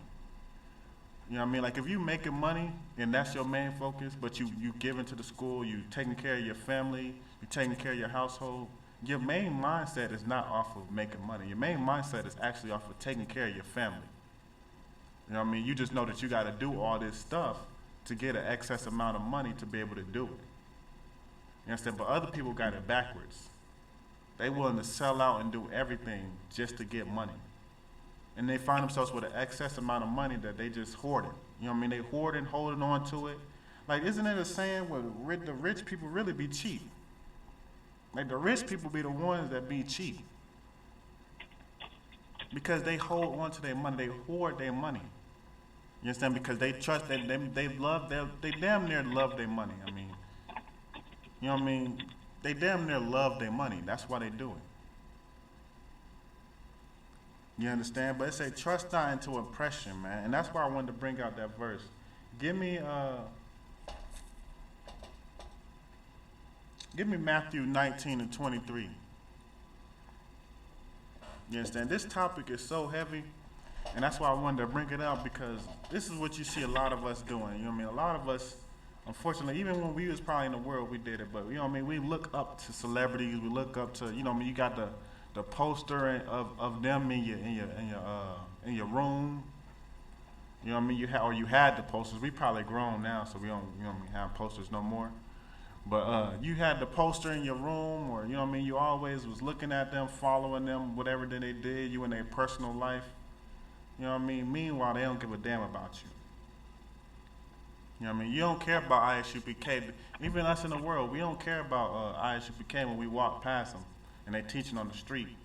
You know what I mean? Like, if you making money and that's your main focus, but you giving to the school, you taking care of your family, you taking care of your household, your main mindset is not off of making money. Your main mindset is actually off of taking care of your family. You know what I mean? You just know that you got to do all this stuff to get an excess amount of money to be able to do it. You understand? But other people got it backwards. They willing to sell out and do everything just to get money. And they find themselves with an excess amount of money that they just hoarding. You know what I mean? They hoarding, holding on to it. Like, isn't it a saying where the rich people really be cheap? Like, the rich people be the ones that be cheap. Because they hold on to their money. They hoard their money. You understand? Because they trust, they damn near love their money. I mean, you know what I mean? They damn near love their money. That's why they do it. You understand? But it say, trust not into oppression, man. And that's why I wanted to bring out that verse. Give me Matthew 19 and 23. You understand? This topic is so heavy, and that's why I wanted to bring it out, because this is what you see a lot of us doing. You know what I mean? A lot of us, unfortunately, even when we was probably in the world, we did it. But, you know what I mean? We look up to celebrities. We look up to, you know what I mean? You got the poster of them in your room. You know what I mean? You had the posters. We probably grown now, so we don't, you know what I mean, have posters no more. But you had the poster in your room, or, you know what I mean, you always was looking at them, following them, whatever that they did, you in their personal life. You know what I mean? Meanwhile, they don't give a damn about you. You know what I mean? You don't care about I.S.U.P.K. Even us in the world, we don't care about I.S.U.P.K. when we walk past them and they teaching on the street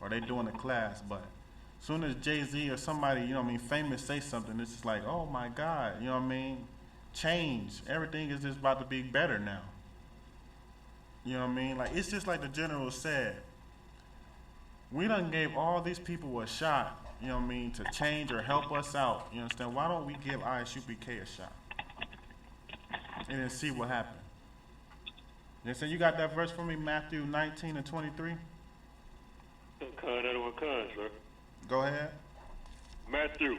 or they doing a class. But as soon as Jay-Z or somebody, you know what I mean, famous say something, it's just like, oh my God, you know what I mean? Change. Everything is just about to be better now. You know what I mean? Like, it's just like the general said. We done gave all these people a shot, you know what I mean, to change or help us out. You understand? Why don't we give I.S.U.P.K a shot and then see what happens? You understand? You got that verse for me, Matthew 19 and 23? That one comes, sir. Go ahead. Matthew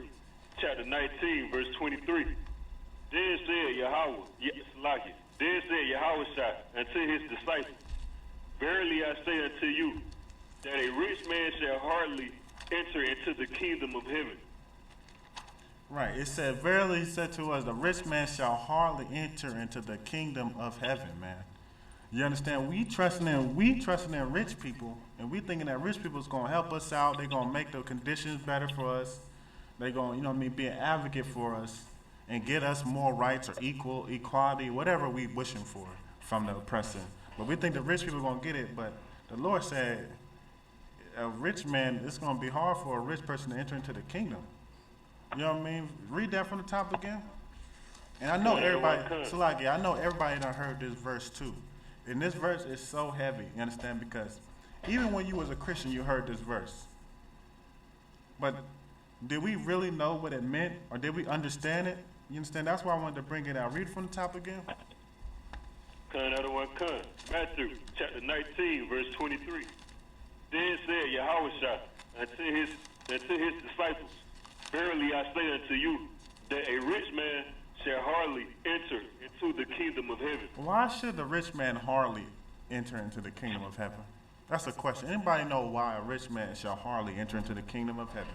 chapter 19, verse 23. Then said Yahweh, then said Yahweh unto his disciples, verily I say unto you, that a rich man shall hardly enter into the kingdom of heaven. Right. It said, verily he said to us, the rich man shall hardly enter into the kingdom of heaven, man. You understand? We trusting in rich people, and we thinking that rich people is gonna help us out. They're gonna make the conditions better for us. They're gonna, you know what I mean, be an advocate for us and get us more rights or equality, whatever we wishing for from the oppressor. But we think the rich people are gonna get it, but the Lord said a rich man, it's gonna be hard for a rich person to enter into the kingdom. You know what I mean? Read that from the top again. And I know everybody, I know everybody done heard this verse too. And this verse is so heavy, you understand? Because even when you was a Christian, you heard this verse. But did we really know what it meant, or did we understand it? You understand? That's why I wanted to bring it out. Read from the top again. Matthew chapter 19, verse 23. Then said Yahweh unto his disciples, verily I say unto you, that a rich man shall hardly enter into the kingdom of heaven. Why should the rich man hardly enter into the kingdom of heaven? That's a question. Anybody know why a rich man shall hardly enter into the kingdom of heaven?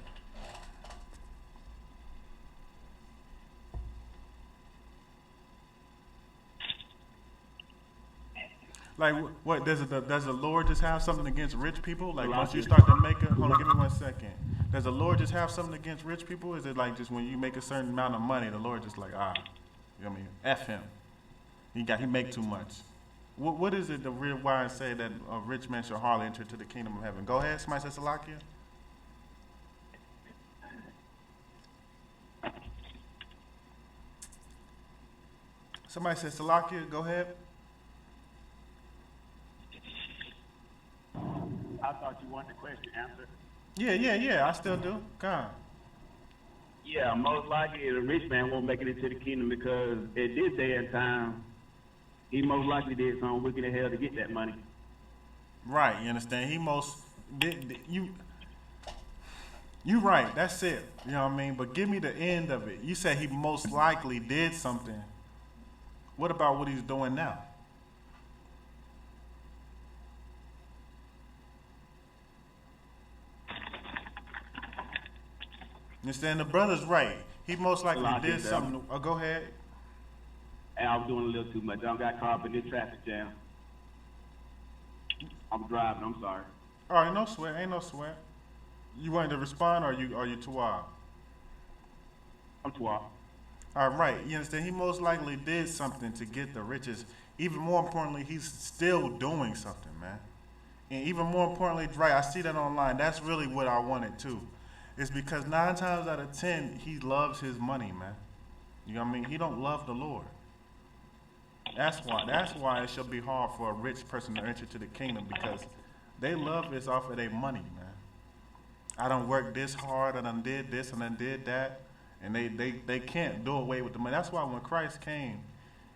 Like, what, does the Lord just have something against rich people? Like, once you start to make it, hold on, give me 1 second. Does the Lord just have something against rich people? Is it like just when you make a certain amount of money, the Lord just like, you know what I mean, F him. He make too much. What is it the real wise say that a rich man shall hardly enter to the kingdom of heaven? Go ahead, somebody says Salakia. Somebody says Salakia, go ahead. I thought you wanted the question answered. Yeah, I still do. Come on. Yeah, most likely the rich man won't make it into the kingdom because at this day and time, he most likely did something wicked in hell to get that money. Right, you understand? You right, that's it. You know what I mean? But give me the end of it. You said he most likely did something. What about what he's doing now? You understand? The brother's right. He most likely did something. Oh, go ahead. Hey, I was doing a little too much. I got caught up in this traffic jam. I'm driving. I'm sorry. All right, no sweat. Ain't no sweat. You wanted to respond, or are you too wild? I'm too wild. All right, you understand? He most likely did something to get the riches. Even more importantly, he's still doing something, man. And even more importantly, right, I see that online. That's really what I wanted too. It's because 9 times out of 10, he loves his money, man. You know what I mean? He don't love the Lord. That's why it should be hard for a rich person to enter to the kingdom, because they love this off of their money, man. I done worked this hard, I done did this, and done did that, and they can't do away with the money. That's why when Christ came,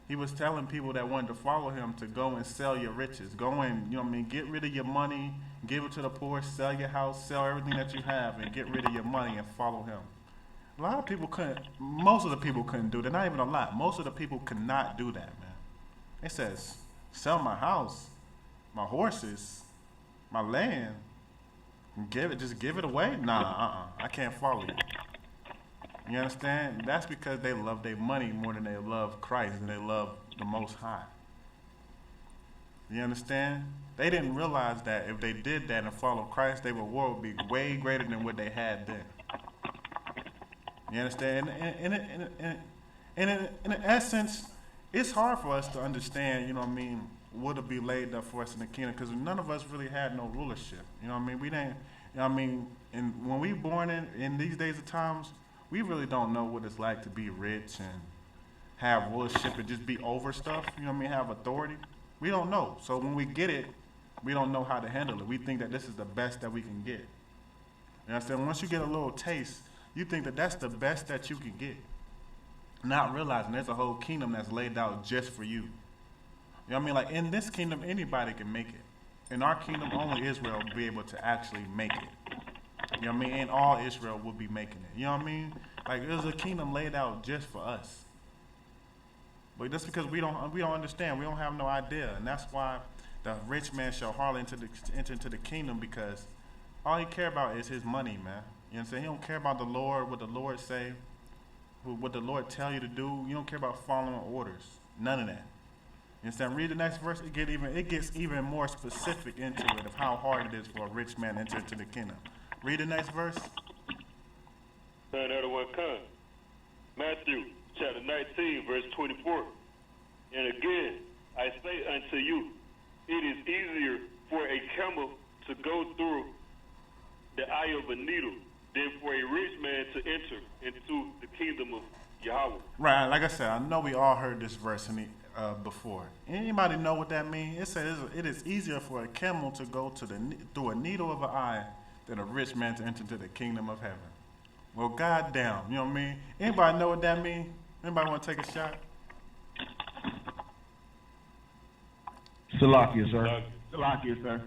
he was telling people that wanted to follow him to go and sell your riches. Go and, you know what I mean, get rid of your money, give it to the poor, sell your house, sell everything that you have, and get rid of your money and follow him. A lot of people couldn't, most of the people couldn't do that. Not even a lot. Most of the people could not do that, man. It says, sell my house, my horses, my land, and just give it away? Nah, I can't follow you. You understand? That's because they love their money more than they love Christ and they love the Most High. You understand? They didn't realize that if they did that and followed Christ, their reward would be way greater than what they had then. You understand? In essence, it's hard for us to understand, you know what I mean, what'll be laid up for us in the kingdom, because none of us really had no rulership. You know what I mean? We didn't, you know what I mean, and when we born in these days of times, we really don't know what it's like to be rich and have rulership and just be over stuff, you know what I mean, have authority. We don't know. So when we get it, we don't know how to handle it. We think that this is the best that we can get. You know what I'm saying? Once you get a little taste, you think that that's the best that you can get. Not realizing there's a whole kingdom that's laid out just for you. You know what I mean? Like in this kingdom, anybody can make it. In our kingdom, only Israel will be able to actually make it. You know what I mean? And all Israel will be making it. You know what I mean? Like there's a kingdom laid out just for us. But that's because we don't understand. We don't have no idea. And that's why the rich man shall hardly enter into the kingdom, because all he care about is his money, man. You know what I'm saying? He don't care about the Lord, what the Lord say, what the Lord tell you to do. You don't care about following orders. None of that. You know what I'm saying? Read the next verse. It gets even more specific into it of how hard it is for a rich man to enter into the kingdom. Read the next verse. Matthew chapter 19, verse 24. And again, I say unto you, it is easier for a camel to go through the eye of a needle than for a rich man to enter into the kingdom of Yahweh. Right, like I said, I know we all heard this verse before. Anybody know what that means? It says it is easier for a camel to go through a needle of an eye than a rich man to enter into the kingdom of heaven. Well, goddamn, you know what I mean? Anybody know what that means? Anybody want to take a shot? Salakia, sir. Salakia, sir.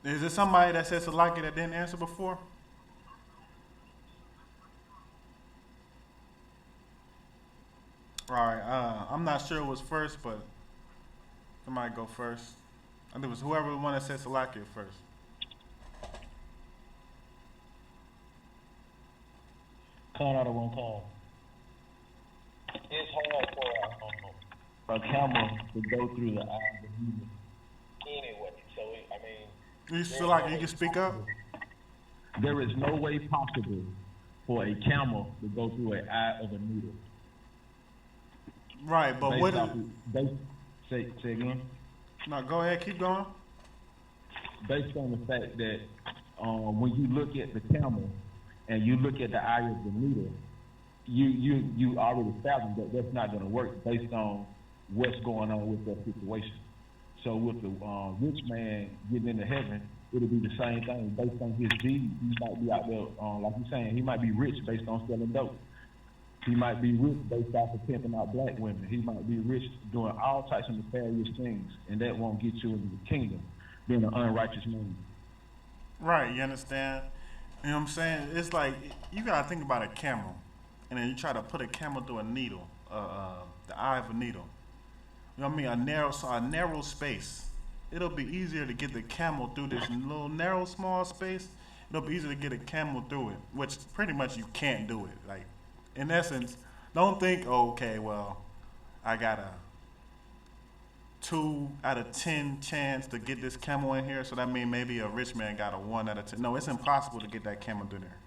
Is there somebody that said Salakia that didn't answer before? All right, I'm not sure who was first, but somebody go first. I think it was whoever the one that said Salakia first. Call out of one call. It's hard for a camel to go through the eye of the needle anyway. So, I mean... Salakia, you can speak up? There is no way possible for a camel to go through an eye of a needle. Right, but what... Say again? No, go ahead, keep going. Based on the fact that when you look at the camel and you look at the eye of the needle, you already fathom that that's not going to work based on what's going on with that situation. So with the rich man getting into heaven, it'll be the same thing based on his deeds. He might be out there, like you're saying, he might be rich based on selling dope. He might be rich based off of pimping out black women. He might be rich doing all types of nefarious things, and that won't get you into the kingdom, being an unrighteous man. Right, you understand? You know what I'm saying? It's like, you got to think about a camel, and then you try to put a camel through a needle, the eye of a needle. You know what I mean? A narrow space. It'll be easier to get the camel through this little narrow, small space. It'll be easier to get a camel through it, which pretty much you can't do it. Like, in essence, don't think, oh, okay, well, I got a 2 out of 10 chance to get this camel in here, so that means maybe a rich man got a 1 out of 10. No, it's impossible to get that camel through there.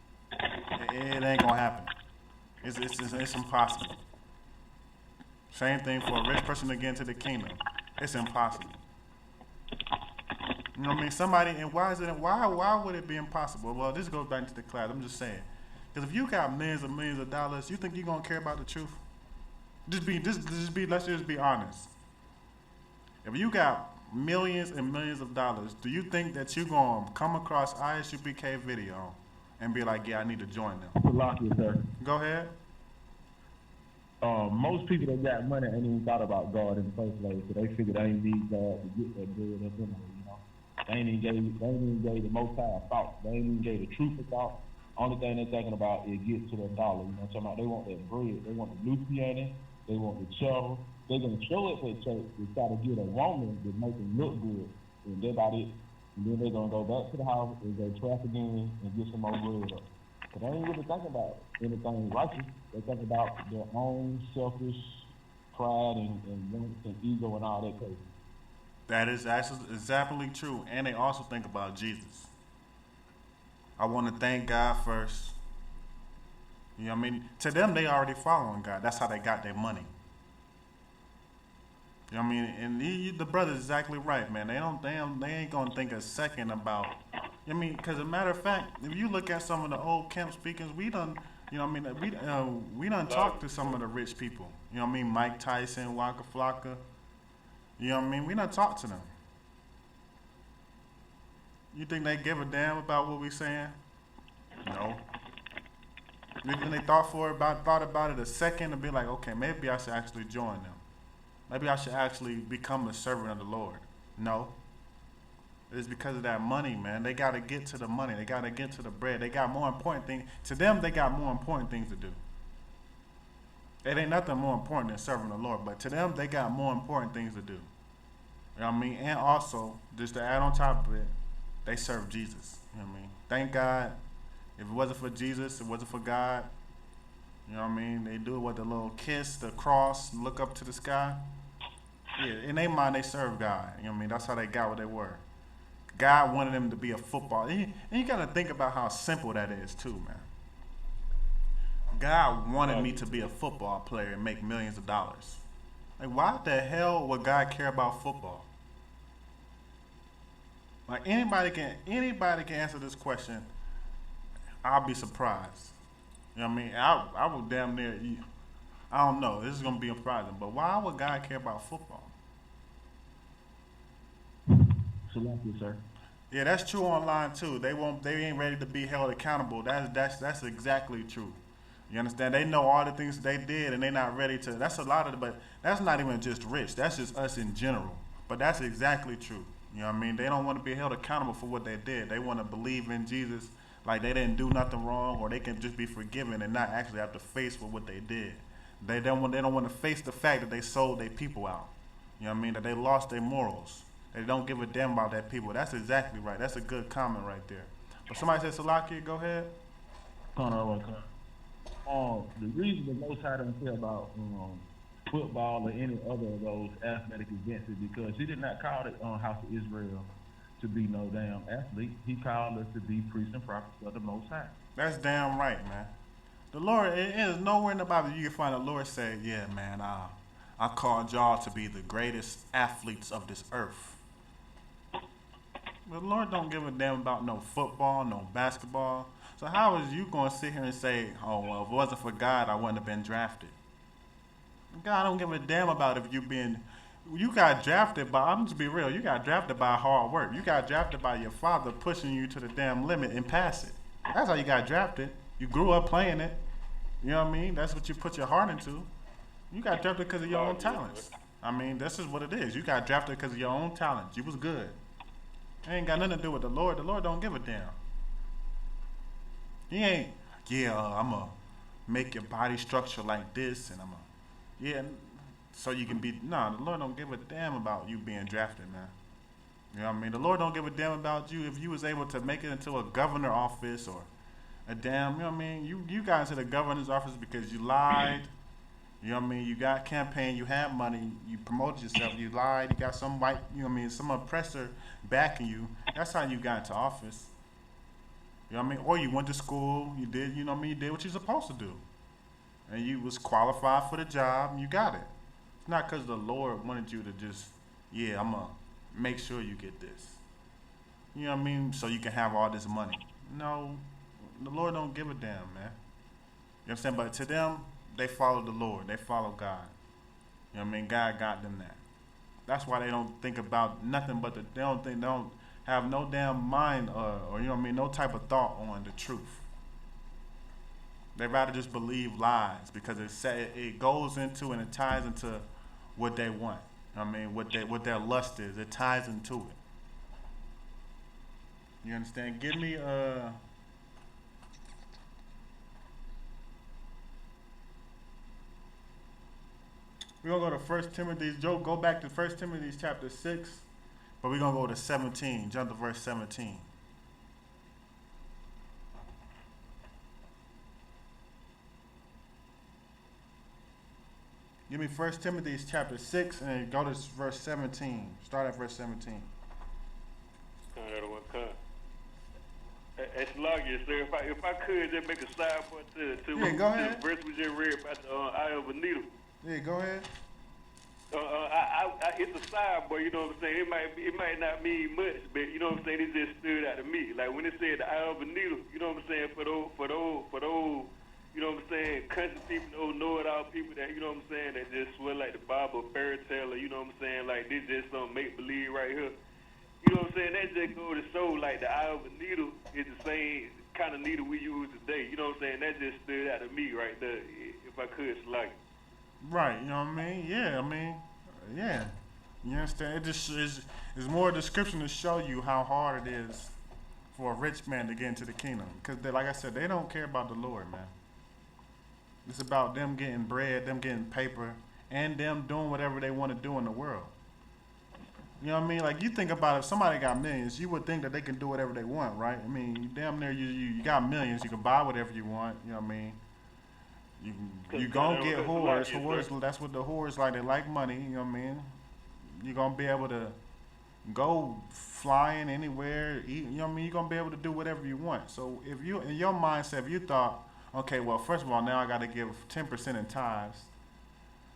It ain't gonna happen. It's impossible. Same thing for a rich person to get into the kingdom. It's impossible. You know what I mean? Somebody, and why would it be impossible? Well, this goes back to the class. I'm just saying. Because if you got millions and millions of dollars, you think you're gonna care about the truth? Let's just be honest. If you got millions and millions of dollars, do you think that you're gonna come across I.S.U.P.K video and be like, yeah, I need to join them? Go ahead. Most people that got money ain't even thought about God in the first place, so they figured they ain't need God to get that bread up in there, you know. They ain't even gave the Most High a thought. They ain't even gave the truth a thought. Only thing they're thinking about is get to that dollar. You know what I'm talking about? They want that bread. They want the Luciana. They want the cheddar. They're going to show it to the church to try to get a woman to make them look good. And that's about it. And then they're going to go back to the house and go traffic again and get some more bread up. But they ain't really thinking about anything righteous. They think about their own selfish pride and ego and all that crazy. That is exactly true. And they also think about Jesus. I want to thank God first. You know what I mean? To them, they already following God. That's how they got their money. You know what I mean? And the brother's exactly right, man. They ain't gonna think a second about. I mean, because as a matter of fact, if you look at some of the old camp speakers, we done, you know what I mean? We done talked to some of the rich people. You know what I mean? Mike Tyson, Waka Flocka. You know what I mean? We not talk to them. You think they give a damn about what we saying? No. Even they thought about it a second and be like, okay, maybe I should actually join them. Maybe I should actually become a servant of the Lord. No. It's because of that money, man. They got to get to the money. They got to get to the bread. They got more important things. To them, they got more important things to do. It ain't nothing more important than serving the Lord. But to them, they got more important things to do. You know what I mean? And also, just to add on top of it, they serve Jesus. You know what I mean? Thank God. If it wasn't for Jesus, it wasn't for God. You know what I mean? They do it with the little kiss, the cross, look up to the sky. Yeah, in their mind, they serve God. You know what I mean? That's how they got what they were. God wanted them to be a football. And you got to think about how simple that is, too, man. God wanted me to be a football player and make millions of dollars. Like, why the hell would God care about football? Like, anybody can answer this question. I'll be surprised. You know what I mean? I would damn near, I don't know. This is going to be surprising. But why would God care about football? Salute, sir. Yeah, that's true online too. They ain't ready to be held accountable. That's exactly true. You understand? They know all the things they did and they're not ready to. That's a lot of it, but that's not even just rich. That's just us in general. But that's exactly true. You know what I mean? They don't want to be held accountable for what they did. They want to believe in Jesus like they didn't do nothing wrong, or they can just be forgiven and not actually have to face with what they did. They don't want to face the fact that they sold their people out. You know what I mean? That they lost their morals. They don't give a damn about that people. That's exactly right. That's a good comment right there. But somebody said, Salakia, go ahead. The reason the Most High don't care about football or any other of those athletic events is because he did not call it House of Israel to be no damn athlete. He called us to be priests and prophets of the Most High. That's damn right, man. The Lord, it is nowhere in the Bible you can find the Lord say, yeah, man, I called y'all to be the greatest athletes of this earth. But the Lord don't give a damn about no football, no basketball. So how is you going to sit here and say, oh, well, if it wasn't for God, I wouldn't have been drafted? God don't give a damn about if you got drafted by, I'm just be real, you got drafted by hard work. You got drafted by your father pushing you to the damn limit and pass it. That's how you got drafted. You grew up playing it. You know what I mean? That's what you put your heart into. You got drafted because of your own talents. I mean, this is what it is. You got drafted because of your own talents. You was good. It ain't got nothing to do with the Lord. The Lord don't give a damn. He ain't, I'm going to make your body structure like this, and so you can be, the Lord don't give a damn about you being drafted, man. You know what I mean? The Lord don't give a damn about you if you was able to make it into a governor office or a damn, you know what I mean? You got into the governor's office because you lied. You know what I mean? You got campaign, you had money, you promoted yourself, you lied, you got some white, you know what I mean, some oppressor backing you. That's how you got into office. You know what I mean? Or you went to school, you did, you know what I mean, you did what you're supposed to do. And you was qualified for the job and you got it. It's not because the Lord wanted you to just, I'm going to make sure you get this. You know what I mean? So you can have all this money. No, the Lord don't give a damn, man. You know what I'm saying? But to them, they follow the Lord. They follow God. You know what I mean? God got them that. That's why they don't think about nothing but they don't have no damn mind or you know what I mean, no type of thought on the truth. They rather just believe lies because it goes into and it ties into what they want. You know what I mean, what their lust is. It ties into it. You understand? Give me we're going to go to 1 Timothy. Joe, go back to 1 Timothy chapter 6, but we're going to go to 17. Jump to verse 17. Give me 1 Timothy chapter 6 and go to verse 17. Start at verse 17. It's logic, sir. If I could just make a sidebar to go ahead. The verse we just read about the eye of a needle. Yeah, go ahead. It's a sidebar, you know what I'm saying? It might not mean much, but you know what I'm saying? It just stood out to me. Like when it said the eye of a needle, you know what I'm saying? For those, you know what I'm saying? Country people, those know-it-all people that, you know what I'm saying? That just swear like the Bible, fairy tale, or, you know what I'm saying? like this just some make believe right here. You know what I'm saying? That just go to show like the eye of a needle is the same kind of needle we use today. You know what I'm saying? That just stood out to me right there. If I could select. Right, you know what I mean? Yeah, yeah. You understand? It just is more a description to show you how hard it is for a rich man to get into the kingdom. Because, like I said, they don't care about the Lord, man. It's about them getting bread, them getting paper, and them doing whatever they want to do in the world. You know what I mean? Like, you think about if somebody got millions, you would think that they can do whatever they want, right? I mean, damn near you got millions, you can buy whatever you want, you know what I mean? You gonna get whores, that's what the whores like, they like money, you know what I mean? You're gonna be able to go flying anywhere, eat, you know what I mean? You're gonna be able to do whatever you want. So if you, in your mindset, if you thought, okay, well, first of all, now I gotta give 10% in tithes,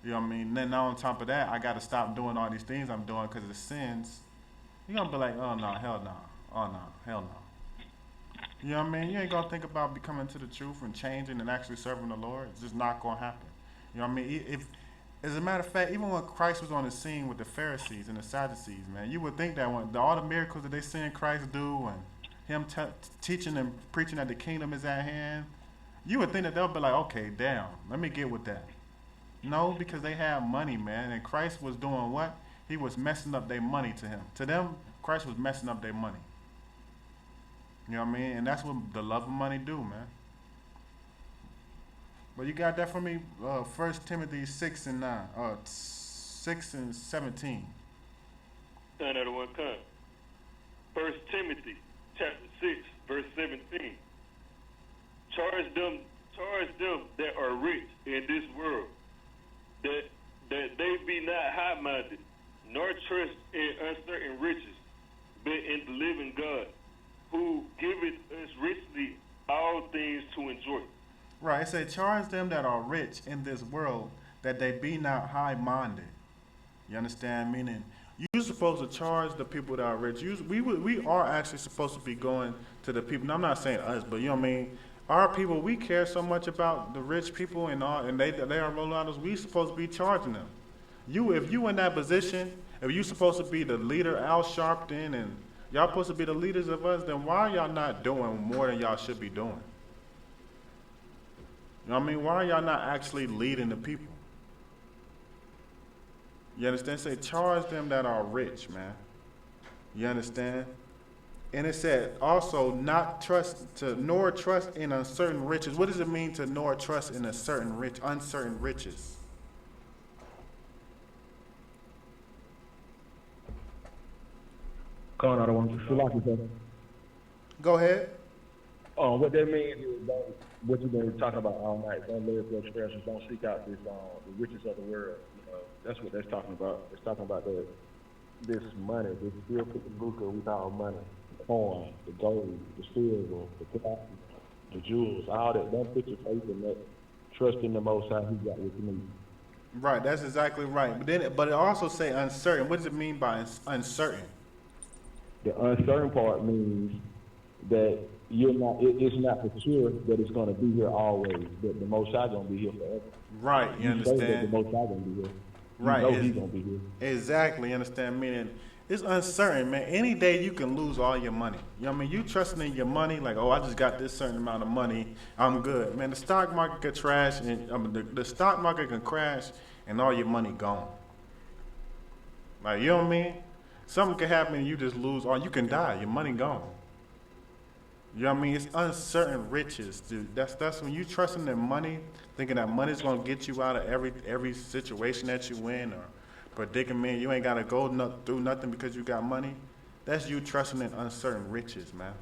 you know what I mean? Then now on top of that, I gotta stop doing all these things I'm doing because of the sins. You're gonna be like, oh no, hell no, oh no, hell no. You know what I mean? You ain't gonna think about becoming to the truth and changing and actually serving the Lord. It's just not gonna happen. You know what I mean? If, as a matter of fact, even when Christ was on the scene with the Pharisees and the Sadducees, man, you would think that when all the miracles that they seen Christ do and him teaching and preaching that the kingdom is at hand, you would think that they'll be like, okay, damn, let me get with that. No, because they had money, man, and Christ was doing what? He was messing up their money to him. To them, Christ was messing up their money. You know what I mean? And that's what the love of money do, man. But you got that for me? 1 Timothy 6 and 17. Turn that one come. 1 Timothy chapter 6, verse 17. Charge them that are rich in this world, that they be not high-minded, nor trust in uncertain riches, but in the living God, who giveth us richly all things to enjoy. Right, it says, charge them that are rich in this world, that they be not high-minded. You understand? Meaning, you're supposed to charge the people that are rich. We are actually supposed to be going to the people. Now, I'm not saying us, but you know what I mean? Our people, we care so much about the rich people and all, and they are role models. We supposed to be charging them. If you in that position, if you supposed to be the leader, Al Sharpton, and y'all supposed to be the leaders of us, then why are y'all not doing more than y'all should be doing? You know what I mean? Why are y'all not actually leading the people? You understand? Say, charge them that are rich, man. You understand? And it said also, nor trust in uncertain riches. What does it mean to nor trust in uncertain riches? Going out of one to like it. Go ahead. What that means is what you've been talking about all night. Don't live your expressions. Don't seek out the riches of the world. You know, that's what that's talking about. It's talking about this money, this filthy lucre we call money, the corn, the gold, the silver, the platinum, the jewels, all that. Don't put your faith in that. Trust in the Most High. He got what you need. Right. That's exactly right. But it also say uncertain. What does it mean by uncertain? The uncertain part means that it's not for sure that it's going to be here always, that the Most High going to be here forever. Right, you understand? That the Most High going to be here. Right. You know He's going to be here. Exactly, you understand? Meaning, it's uncertain, man. Any day you can lose all your money. You know what I mean? You trusting in your money, like, oh, I just got this certain amount of money, I'm good. Man, the stock market could trash, and the stock market can crash, and all your money gone. Like, you know what I mean? Something can happen and you just lose all. You can die. Your money gone. You know what I mean? It's uncertain riches, dude. That's when you trusting in money, thinking that money's gonna get you out of every situation that you in or predicament. You ain't gotta go through nothing because you got money. That's you trusting in uncertain riches, man.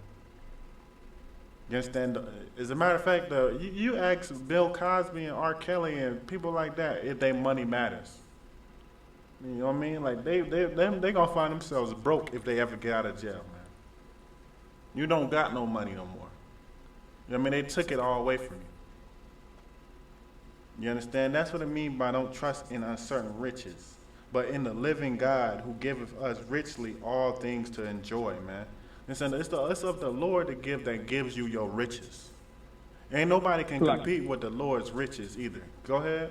You understand? As a matter of fact, you ask Bill Cosby and R. Kelly and people like that if their money matters. You know what I mean? Like they gonna find themselves broke if they ever get out of jail, man. You don't got no money no more. You know what I mean? They took it all away from you. You understand? That's what I mean by don't trust in uncertain riches, but in the living God who giveth us richly all things to enjoy, man. It's of the Lord that gives you your riches. Ain't nobody can compete with the Lord's riches either. Go ahead.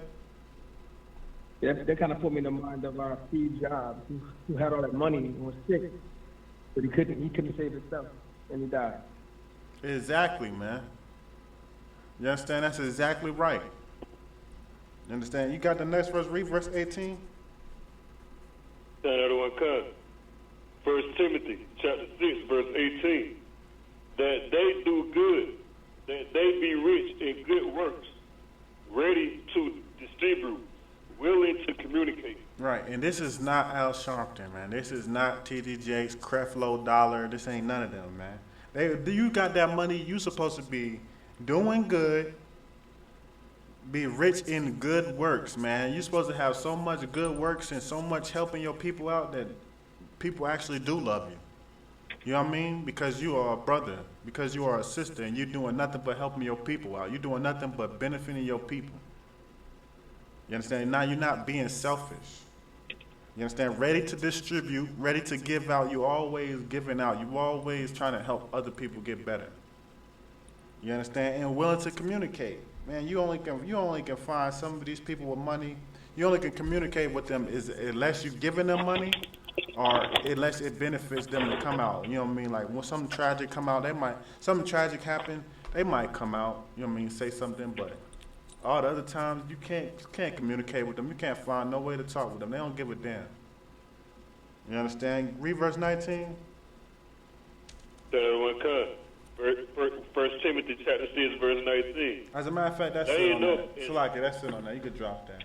That kind of put me in the mind of Steve Jobs, who had all that money and was sick, but he couldn't save himself, and he died. Exactly, man. You understand? That's exactly right. You understand? You got the next verse, read verse 18. Another one comes. 1 Timothy chapter 6, verse 18. That they do good, that they be rich in good works, ready to distribute, willing to communicate. Right, and this is not Al Sharpton, man. This is not T.D. Jakes, Creflo Dollar. This ain't none of them, man. You got that money, you supposed to be doing good, be rich in good works, man. You're supposed to have so much good works and so much helping your people out that people actually do love you. You know what I mean? Because you are a brother, because you are a sister, and you're doing nothing but helping your people out. You're doing nothing but benefiting your people. You understand? Now you're not being selfish. You understand? Ready to distribute, ready to give out. You always giving out. You always trying to help other people get better. You understand? And willing to communicate. Man, you only can find some of these people with money. You only can communicate with them unless you're giving them money, or unless it benefits them to come out. You know what I mean? Like when something tragic come out, something tragic happen, they might come out. You know what I mean? Say something, but all the other times you can't communicate with them. You can't find no way to talk with them. They don't give a damn. You understand? Read verse 19. Another one comes. 1 Timothy chapter 6, verse 19. As a matter of fact, that's it on that. So like that's it on that. You could drop that.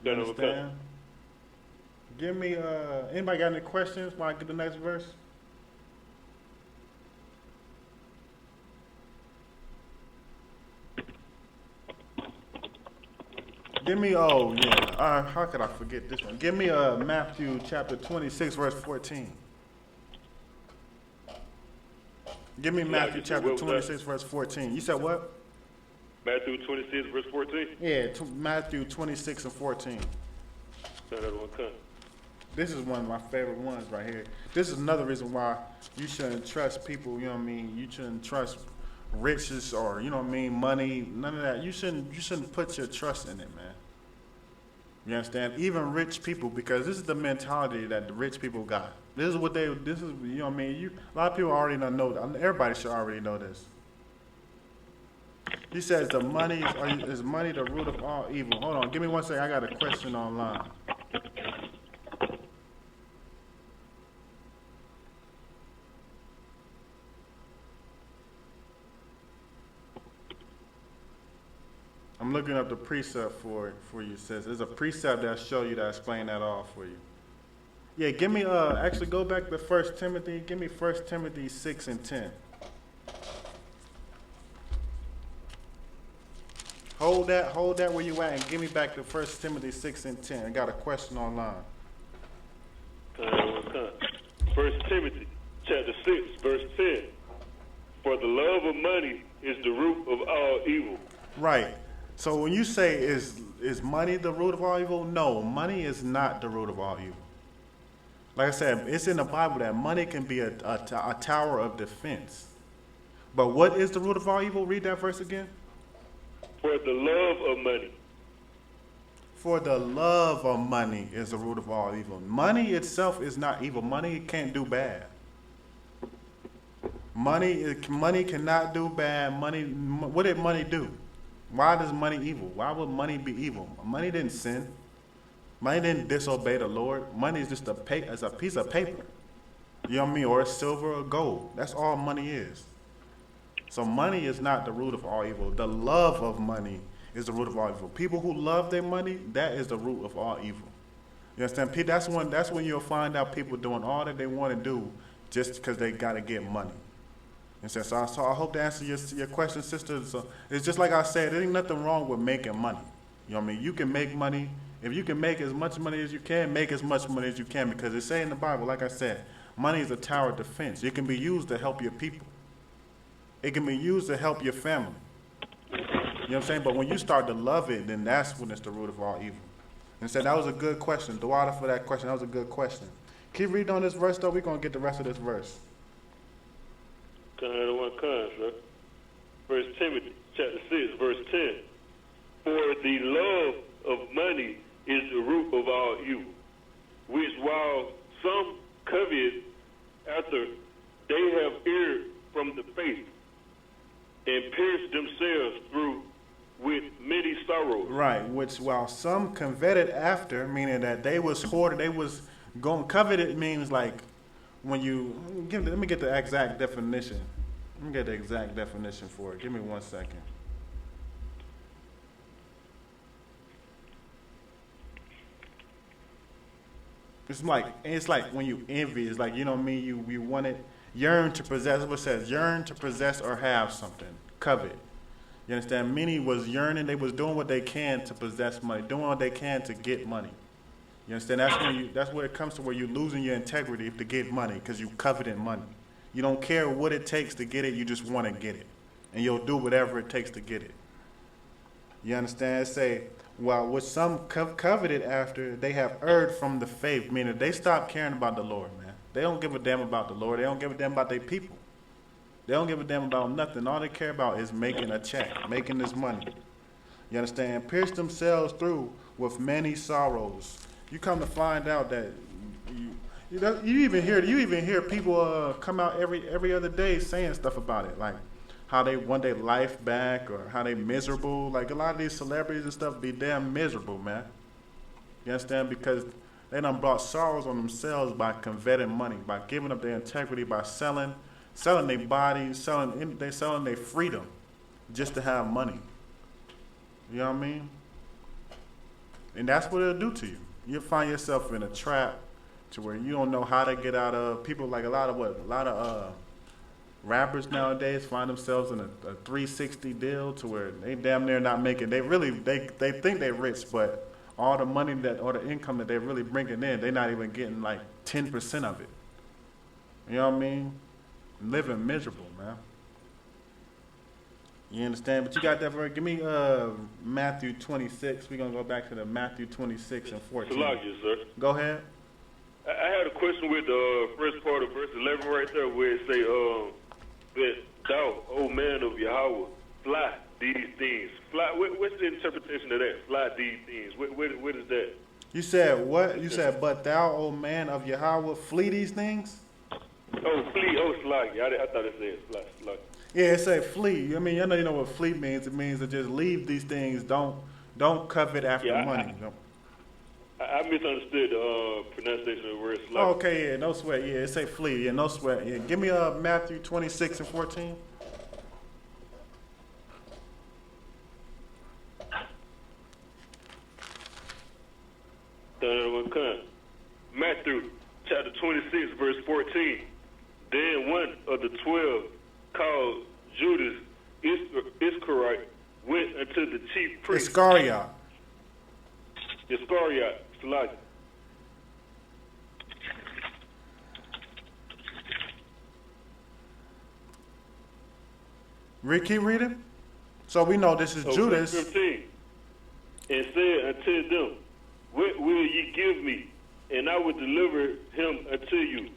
You understand? Give me, anybody got any questions while I get the next verse? Give me, how could I forget this one? Give me Matthew chapter 26, verse 14. Give me Matthew chapter 26, verse 14. You said what? Matthew 26, verse 14? Yeah, Matthew 26 and 14. Another one comes. This is one of my favorite ones right here. This is another reason why you shouldn't trust people, you know what I mean? You shouldn't trust riches or, you know what I mean, money, none of that. You shouldn't put your trust in it, man. You understand? Even rich people, because this is the mentality that the rich people got. This is, you know what I mean? A lot of people already know, everybody should already know this. He says is money the root of all evil. Hold on, give me one second, I got a question online. I'm looking up the precept for you. It says there's a precept that'll show you that explain that all for you. Yeah, give me actually go back to 1 Timothy. Give me 1 Timothy 6 and 10. Hold that where you at and give me back to 1 Timothy 6 and 10. I got a question online. 1 Timothy chapter 6, verse 10. For the love of money is the root of all evil. Right. So when you say is money the root of all evil? No, money is not the root of all evil. Like I said, it's in the Bible that money can be a tower of defense. But what is the root of all evil? Read that verse again. For the love of money. For the love of money is the root of all evil. Money itself is not evil. Money can't do bad. Money cannot do bad. What did money do? Why is money evil? Why would money be evil? Money didn't sin. Money didn't disobey the Lord. Money is just a piece of paper. You know what I mean? Or silver or gold. That's all money is. So money is not the root of all evil. The love of money is the root of all evil. People who love their money, that is the root of all evil. You understand? That's when you'll find out people doing all that they want to do just because they got to get money. So I hope to answer your question, sister. So it's just like I said, there ain't nothing wrong with making money. You know what I mean? You can make money. If you can make as much money as you can, make as much money as you can, because it say in the Bible, like I said, money is a tower of defense. It can be used to help your people. It can be used to help your family. You know what I'm saying? But when you start to love it, then that's when it's the root of all evil. And so that was a good question. Dawada for that question. That was a good question. Keep reading on this verse, though. We're going to get the rest of this verse. Another one comes, right? 1 Timothy chapter 6, verse 10. For the love of money is the root of all evil, which while some covet after, they have erred from the faith and pierced themselves through with many sorrows. Right, which while some coveted after, meaning that they was hoarded, they was going, coveted means like when you, let me get the exact definition. Let me get the exact definition for it. Give me 1 second. It's like when you envy. It's like, you know what I mean? You want it, yearn to possess. What it says, yearn to possess or have something. Covet. You understand? Many was yearning. They was doing what they can to possess money, doing what they can to get money. You understand? That's where it comes to where you're losing your integrity to get money because you coveting money. You don't care what it takes to get it. You just want to get it, and you'll do whatever it takes to get it. You understand? Say, well, what some coveted after, they have erred from the faith, meaning they stopped caring about the Lord, man. They don't give a damn about the Lord. They don't give a damn about their people. They don't give a damn about nothing. All they care about is making a check, making this money. You understand? Pierce themselves through with many sorrows. You come to find out that you even hear people come out every other day saying stuff about it, like how they want their life back or how they miserable. Like a lot of these celebrities and stuff be damn miserable, man. You understand? Because they done brought sorrows on themselves by coveting money, by giving up their integrity, by selling their bodies, selling their freedom just to have money. You know what I mean? And that's what it'll do to you. You'll find yourself in a trap to where you don't know how to get out of. People like a lot of rappers nowadays find themselves in a 360 deal to where they damn near not making. They think they're rich, but all the money or the income that they're really bringing in, they're not even getting like 10% of it. You know what I mean? Living miserable, man. You understand? But you got that verse. Give me Matthew 26. We're going to go back to the Matthew 26 and 14. Salakia, sir. Go ahead. I had a question with the first part of verse 11 right there where it say, that thou, O man of Yahweh, fly these things. Fly. What's the interpretation of that? Fly these things. What is that? You said what? You said, but thou, O man of Yahweh, flee these things? Oh, flee. Oh, Salakia. I thought it said fly. Salakia. Yeah, it said flee. I mean, you know what flee means. It means to just leave these things. Don't covet after money. I misunderstood the pronunciation of the word slug. Oh, okay, yeah, no sweat. Yeah, it say flee. Yeah, no sweat. Yeah, give me Matthew 26 and 14. Matthew chapter 26, verse 14. Then one of the 12, called Judas Iscariot, went unto the chief priest. Iscariot, Salakia. Keep reading. So we know this is Judas. 15, and said unto them, what will ye give me? And I will deliver him unto you.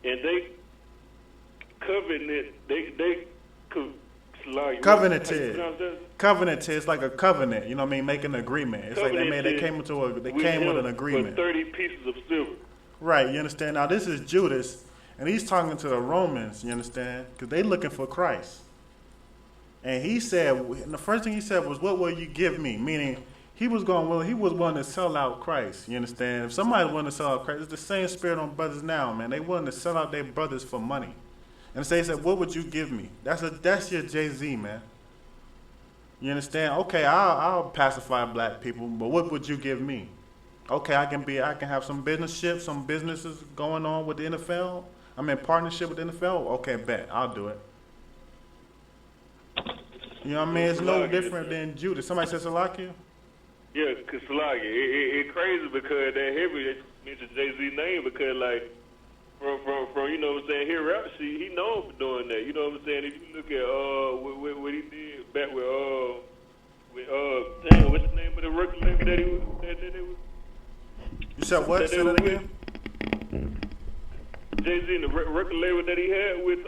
And they covenanted. Covenanted. It's like a covenant. You know what I mean? Make an agreement. It's like they came with an agreement. For 30 pieces of silver. Right. You understand? Now this is Judas, and he's talking to the Romans. You understand? Because they looking for Christ. And he said, and the first thing he said was, "What will you give me?" Meaning, he was willing to sell out Christ. You understand? If somebody's willing to sell out Christ, it's the same spirit on brothers now, man. They willing to sell out their brothers for money. And so he said, "What would you give me?" That's your Jay-Z, man. You understand? Okay, I'll pacify black people, but what would you give me? Okay, I can have some businesses going on with the NFL. I'm in partnership with the NFL. Okay, bet, I'll do it. You know what I mean? It's no different than Judas. Somebody said Salakia? Yeah, because Salakia, it's crazy because that heavy mentioned Jay-Z name because like from you know what I'm saying, here rap sheet, he known for doing that. You know what I'm saying? If you look at what he did back with dang, what's the name of the record label that he was? You said what? Say that again? Jay-Z and the record label that he had with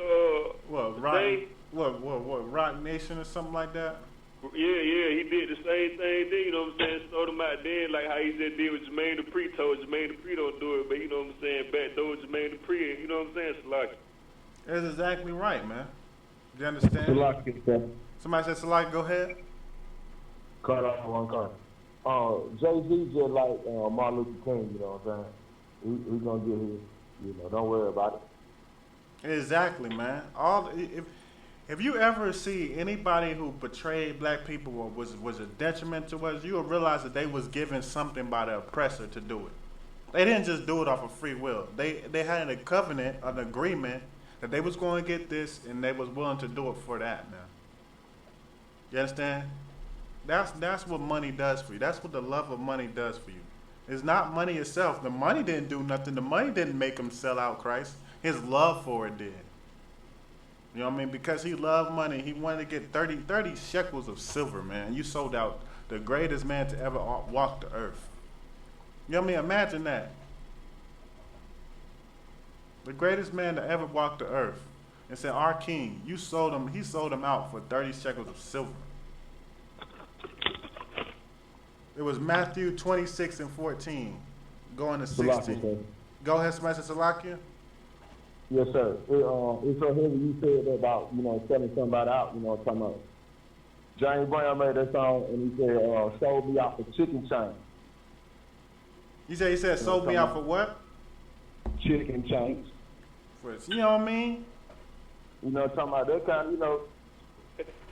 Rock Nation or something like that? Yeah, he did the same thing then, you know what I'm saying? Sold him out then, like how he just did with Jermaine Dupri, told Jermaine Dupri don't do it, but you know what I'm saying, backdoor Jermaine Dupri, you know what I'm saying, Salaki. That's exactly right, man. You understand? Salaki, sir. Somebody said Salaki, go ahead. Cut off one cut. Jay-Z just like Martin Luther King, you know what I'm saying? He gonna get his, you know, don't worry about it. Exactly, man. If you ever see anybody who betrayed black people or was a detriment to us, you will realize that they was given something by the oppressor to do it. They didn't just do it off of free will. They had a covenant, an agreement that they was going to get this, and they was willing to do it for that, man. You understand? That's what money does for you. That's what the love of money does for you. It's not money itself. The money didn't do nothing. The money didn't make him sell out Christ. His love for it did. You know what I mean? Because he loved money, he wanted to get 30 shekels of silver, man. You sold out the greatest man to ever walk the earth. You know what I mean? Imagine that. The greatest man to ever walk the earth. And said, our king, he sold him out for 30 shekels of silver. It was Matthew 26 and 14, going to 16. Go ahead, somebody said Salakia. Yes, sir. It's so heavy. You said that about, you know, selling somebody out, you know, talking about. James Brown made that song, and he said, sold me out for chicken chain. He said, sold me out for what? Chicken chains. You know what I mean? You know, talking about that kind of, you know,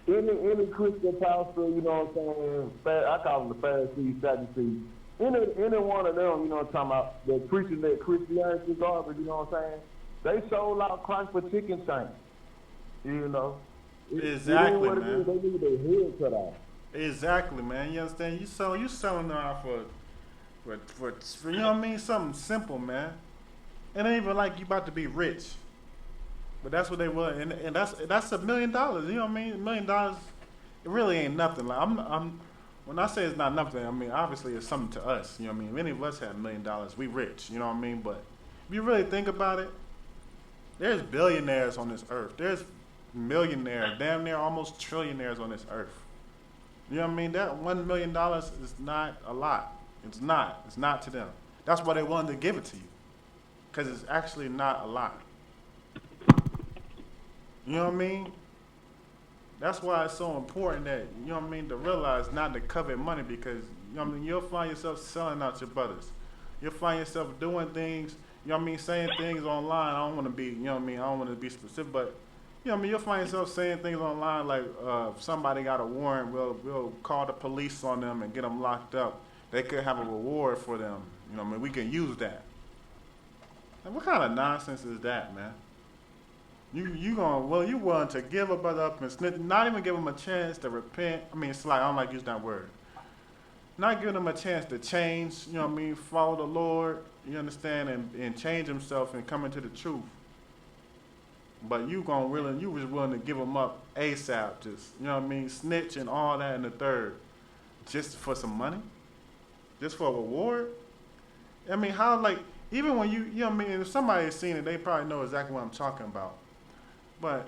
any Christian pastor, you know what I'm saying, I call them the Pharisees, Sadducees. Any one of them, you know what I'm talking about, they're preaching that Christianity garbage, you know what I'm saying? They sold out Christ for chicken chains. You know? Exactly, man. They need their head cut off. Exactly, man. You understand? You selling out for you know what I mean? Something simple, man. It ain't even like you about to be rich. But that's what they were, and that's $1 million. You know what I mean? $1 million, it really ain't nothing. Like when I say it's not nothing, I mean obviously it's something to us. You know what I mean? If any of us had $1 million, we rich. You know what I mean? But if you really think about it, there's billionaires on this earth. There's millionaires, damn near almost trillionaires on this earth. You know what I mean? That $1 million is not a lot. It's not. It's not to them. That's why they wanted to give it to you, because it's actually not a lot. You know what I mean? That's why it's so important that, you know what I mean, to realize not to covet money, because, you know what I mean, you'll find yourself selling out your brothers. You'll find yourself doing things, you know what I mean, saying things online. I don't want to be, you know what I mean, I don't want to be specific, but, you know what I mean, you'll find yourself saying things online like, if somebody got a warrant, we'll call the police on them and get them locked up. They could have a reward for them. You know what I mean? We can use that. Like, what kind of nonsense is that, man? You willing to give a brother up and snitch, not even give him a chance to repent. I mean, it's like, I don't like using that word. Not giving him a chance to change, you know what I mean, follow the Lord, you understand, and change himself and come into the truth. But you was willing to give him up ASAP, just, you know what I mean, snitch and all that in the third, just for some money? Just for a reward? I mean, how, like, even when you know what I mean, if somebody's seen it, they probably know exactly what I'm talking about. But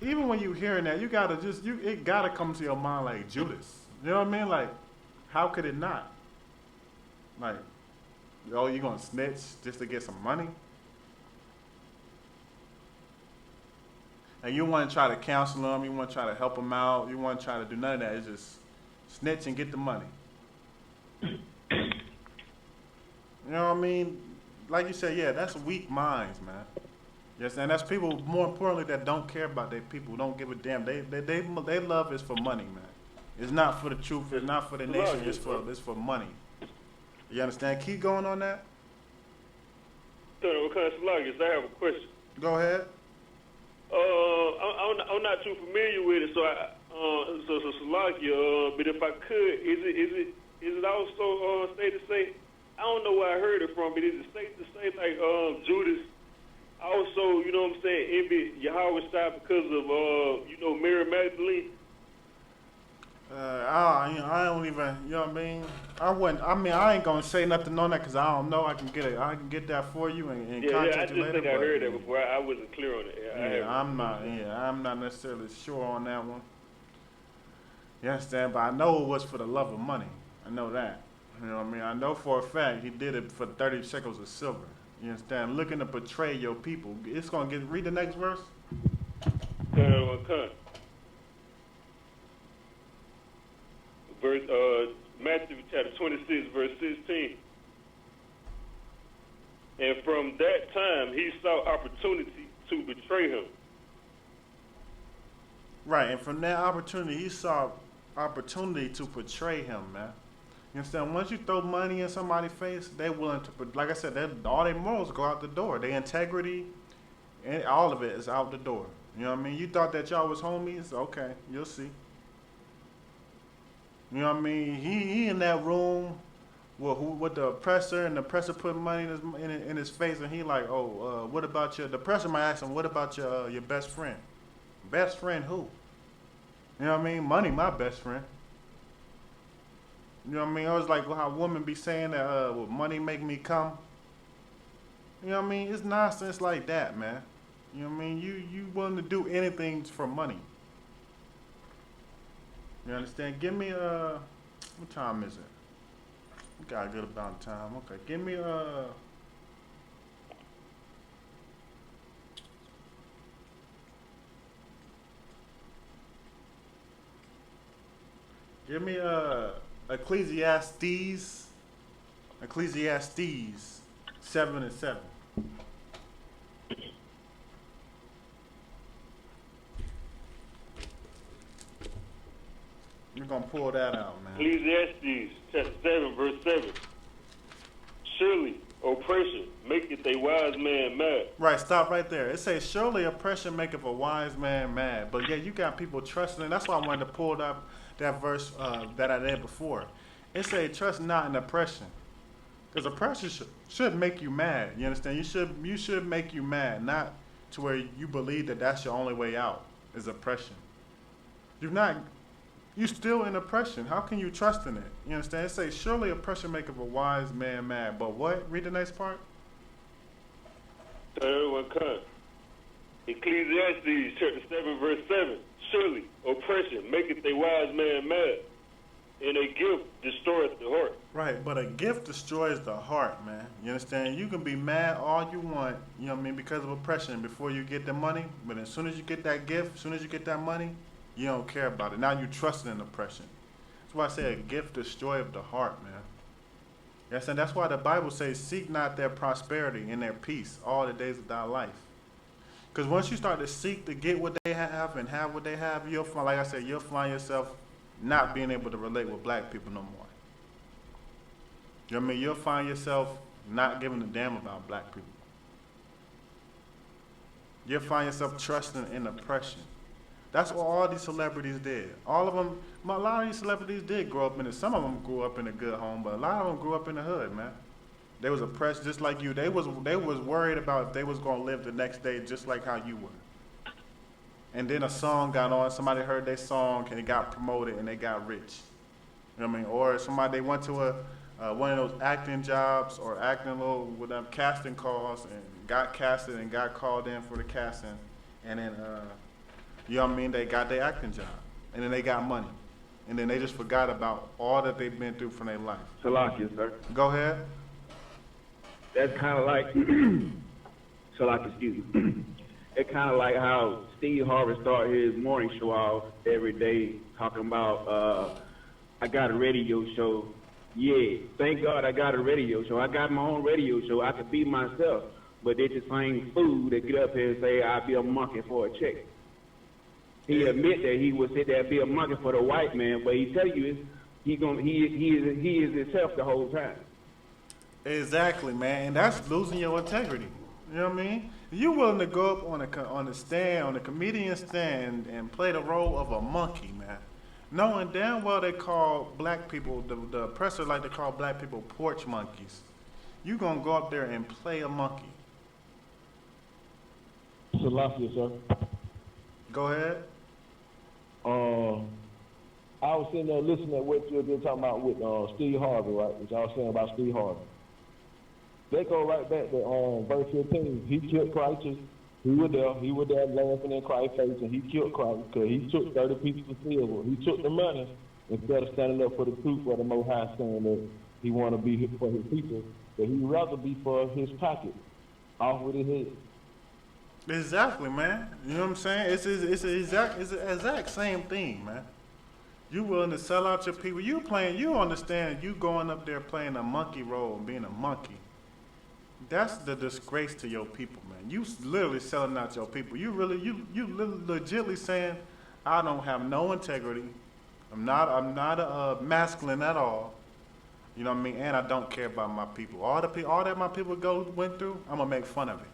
even when you hearing that, it gotta come to your mind like Judas. You know what I mean? Like, how could it not? Like, oh, you gonna snitch just to get some money? And you want to try to counsel them, you want to try to help them out, you want to try to do none of that. It's just snitch and get the money. You know what I mean? Like you said, yeah, that's weak minds, man. Yes, and that's people, more importantly, that don't care about their people, don't give a damn. They love is for money, man. It's not for the truth, it's not for the nation, it's for money. You understand? Keep going on that. What kind of sluggers? I have a question. Go ahead. I'm not too familiar with it, so Salakia, but if I could, is it also safe to say, I don't know where I heard it from, but is it safe to say like Judas also, you know what I'm saying, envied Yahweh because of Mary Magdalene? I don't even, you know what I mean? I ain't gonna say nothing on that because I don't know. I can get that for you and contact you later. I just think I heard that before. I wasn't clear on it. I'm not necessarily sure on that one. You understand? But I know it was for the love of money. I know that. You know what I mean? I know for a fact he did it for 30 shekels of silver. You understand? Looking to betray your people. It's going to read the next verse. Matthew chapter 26, verse 16. And from that time, he saw opportunity to betray him. Right, and from that opportunity, he saw opportunity to portray him, man. You understand? Once you throw money in somebody's face, they're willing to, like I said, all their morals go out the door. Their integrity, and all of it is out the door. You know what I mean? You thought that y'all was homies? Okay, you'll see. You know what I mean? He in that room with the oppressor, and the oppressor put money in his face, and he like, oh, what about the oppressor might ask him, what about your best friend? Best friend who? You know what I mean? Money, my best friend. You know what I mean? I was like how women be saying that, well, money make me come. You know what I mean? It's nonsense like that, man. You know what I mean? You willing to do anything for money. You understand? Give me, what time is it? We got a good amount of time. Okay, give me, Ecclesiastes 7:7. We're gonna pull that out, man. Ecclesiastes chapter 7, verse 7. Surely oppression maketh a wise man mad. Right, stop right there. It says, surely oppression maketh a wise man mad. But yeah, you got people trusting, and that's why I wanted to pull up that verse that I did before. It says, trust not in oppression. Because oppression should make you mad. You understand? You should make you mad, not to where you believe that that's your only way out, is oppression. You still in oppression. How can you trust in it? You understand? It says, surely oppression maketh a wise man mad. But what? Read the next part. Third one comes. Ecclesiastes chapter 7, verse 7. Surely oppression maketh a wise man mad, and a gift destroyeth the heart. Right, but a gift destroys the heart, man. You understand? You can be mad all you want, you know what I mean, because of oppression before you get the money. But as soon as you get that gift, as soon as you get that money, you don't care about it. Now you trust in oppression. That's why I say a gift destroyeth the heart, man. Yes, and that's why the Bible says, seek not their prosperity and their peace all the days of thy life. Because once you start to seek to get what they have and have what they have, you'll find, like I said, you'll find yourself not being able to relate with black people no more. You know what I mean? You'll find yourself not giving a damn about black people. You'll find yourself trusting in oppression. That's what all these celebrities did. All of them, a lot of these celebrities did grow up in it. Some of them grew up in a good home, but a lot of them grew up in the hood, man. They was oppressed just like you. They was worried about if they was gonna live the next day just like how you were. And then a song got on, somebody heard their song and it got promoted and they got rich. You know what I mean? Or they went to one of those acting jobs or acting with them casting calls and got casted and got called in for the casting, and then you know what I mean, they got their acting job and then they got money. And then they just forgot about all that they've been through from their life. Salakia, sir. Go ahead. That's kind of like, Salakia, excuse me. It's kind of like how Steve Harvey started his morning show off every day talking about, I got a radio show. Yeah, thank God I got a radio show. I got my own radio show. I could be myself. But they're the same fool that get up here and say, I'll be a monkey for a check. He admit that he would sit there and be a monkey for the white man, but he tell you he is himself the whole time. Exactly, man, and that's losing your integrity. You know what I mean? You willing to go up on the comedian stand and play the role of a monkey, man, knowing damn well they call black people, the oppressor like to call black people porch monkeys. You gonna go up there and play a monkey? Salakia, sir. Go ahead. I was sitting there listening to what you were talking about with Steve Harvey, right? What y'all saying about Steve Harvey. They go right back to verse 15. He killed Christ He was there laughing in Christ's face, and he killed Christ because he took 30 pieces of silver. He took the money instead of standing up for the truth of the Most High, saying that he want to be for his people, but he'd rather be for his pocket, off with his head. Exactly, man. You know what I'm saying? It's the exact same thing, man. You willing to sell out your people. You understand, you going up there playing a monkey role and being a monkey. That's the disgrace to your people, man. You literally selling out your people. You legitly saying, I don't have no integrity. I'm not a masculine at all. You know what I mean? And I don't care about my people. All that my people went through, I'm gonna make fun of it.